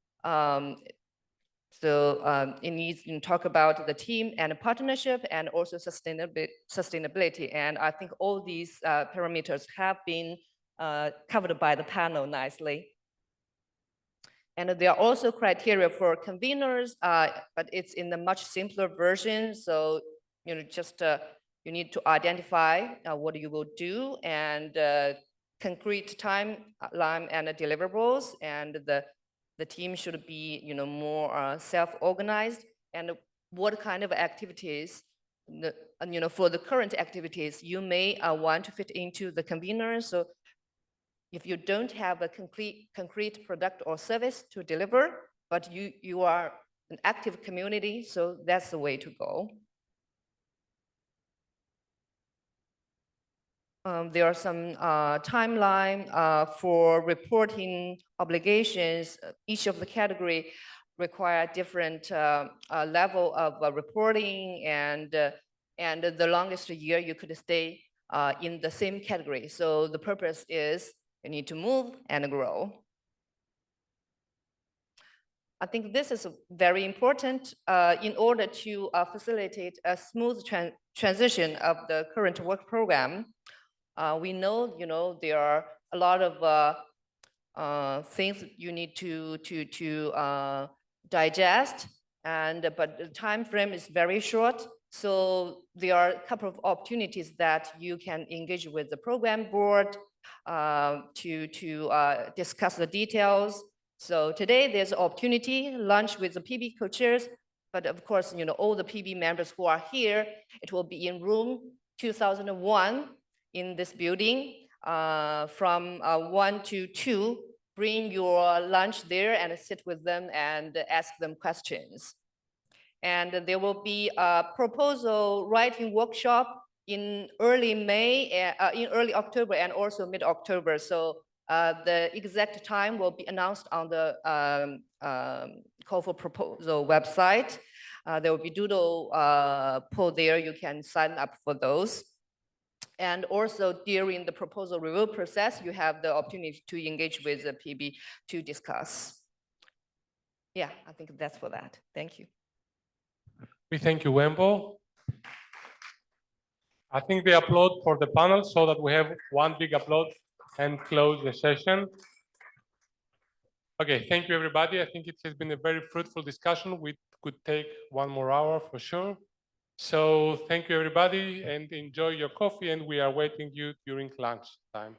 it needs to talk about the team and partnership and also sustainability. And I think all these parameters have been covered by the panel nicely. And there are also criteria for conveners, but it's in the much simpler version. So, just you need to identify what you will do and concrete timeline and deliverables, and the team should be, more self-organized, and what kind of activities, for the current activities, you may want to fit into the convener. So if you don't have a concrete product or service to deliver, but you are an active community, so that's the way to go. There are some timeline for reporting obligations. Each of the category require different level of reporting, and the longest year you could stay in the same category. So the purpose is you need to move and grow. I think this is very important in order to facilitate a smooth transition of the current work program. We know, there are a lot of things you need to digest, but the time frame is very short. So there are a couple of opportunities that you can engage with the program board to discuss the details. So today there's an opportunity, lunch with the PB co-chairs, but of course, all the PB members who are here, it will be in room 2001 in this building from 1 to 2. Bring your lunch there and sit with them and ask them questions. And there will be a proposal writing workshop in early May, in early October, and also mid-October. So the exact time will be announced on the call for proposal website. There will be doodle poll there. You can sign up for those. And also during the proposal review process, you have the opportunity to engage with the PB to discuss. Yeah, I think that's for that. Thank you. We thank you, Wembo. I think the applaud for the panel, so that we have one big applaud and close the session. Okay, thank you, everybody. I think it has been a very fruitful discussion. We could take 1 more hour for sure. So thank you, everybody, and enjoy your coffee, and we are waiting you during lunch time.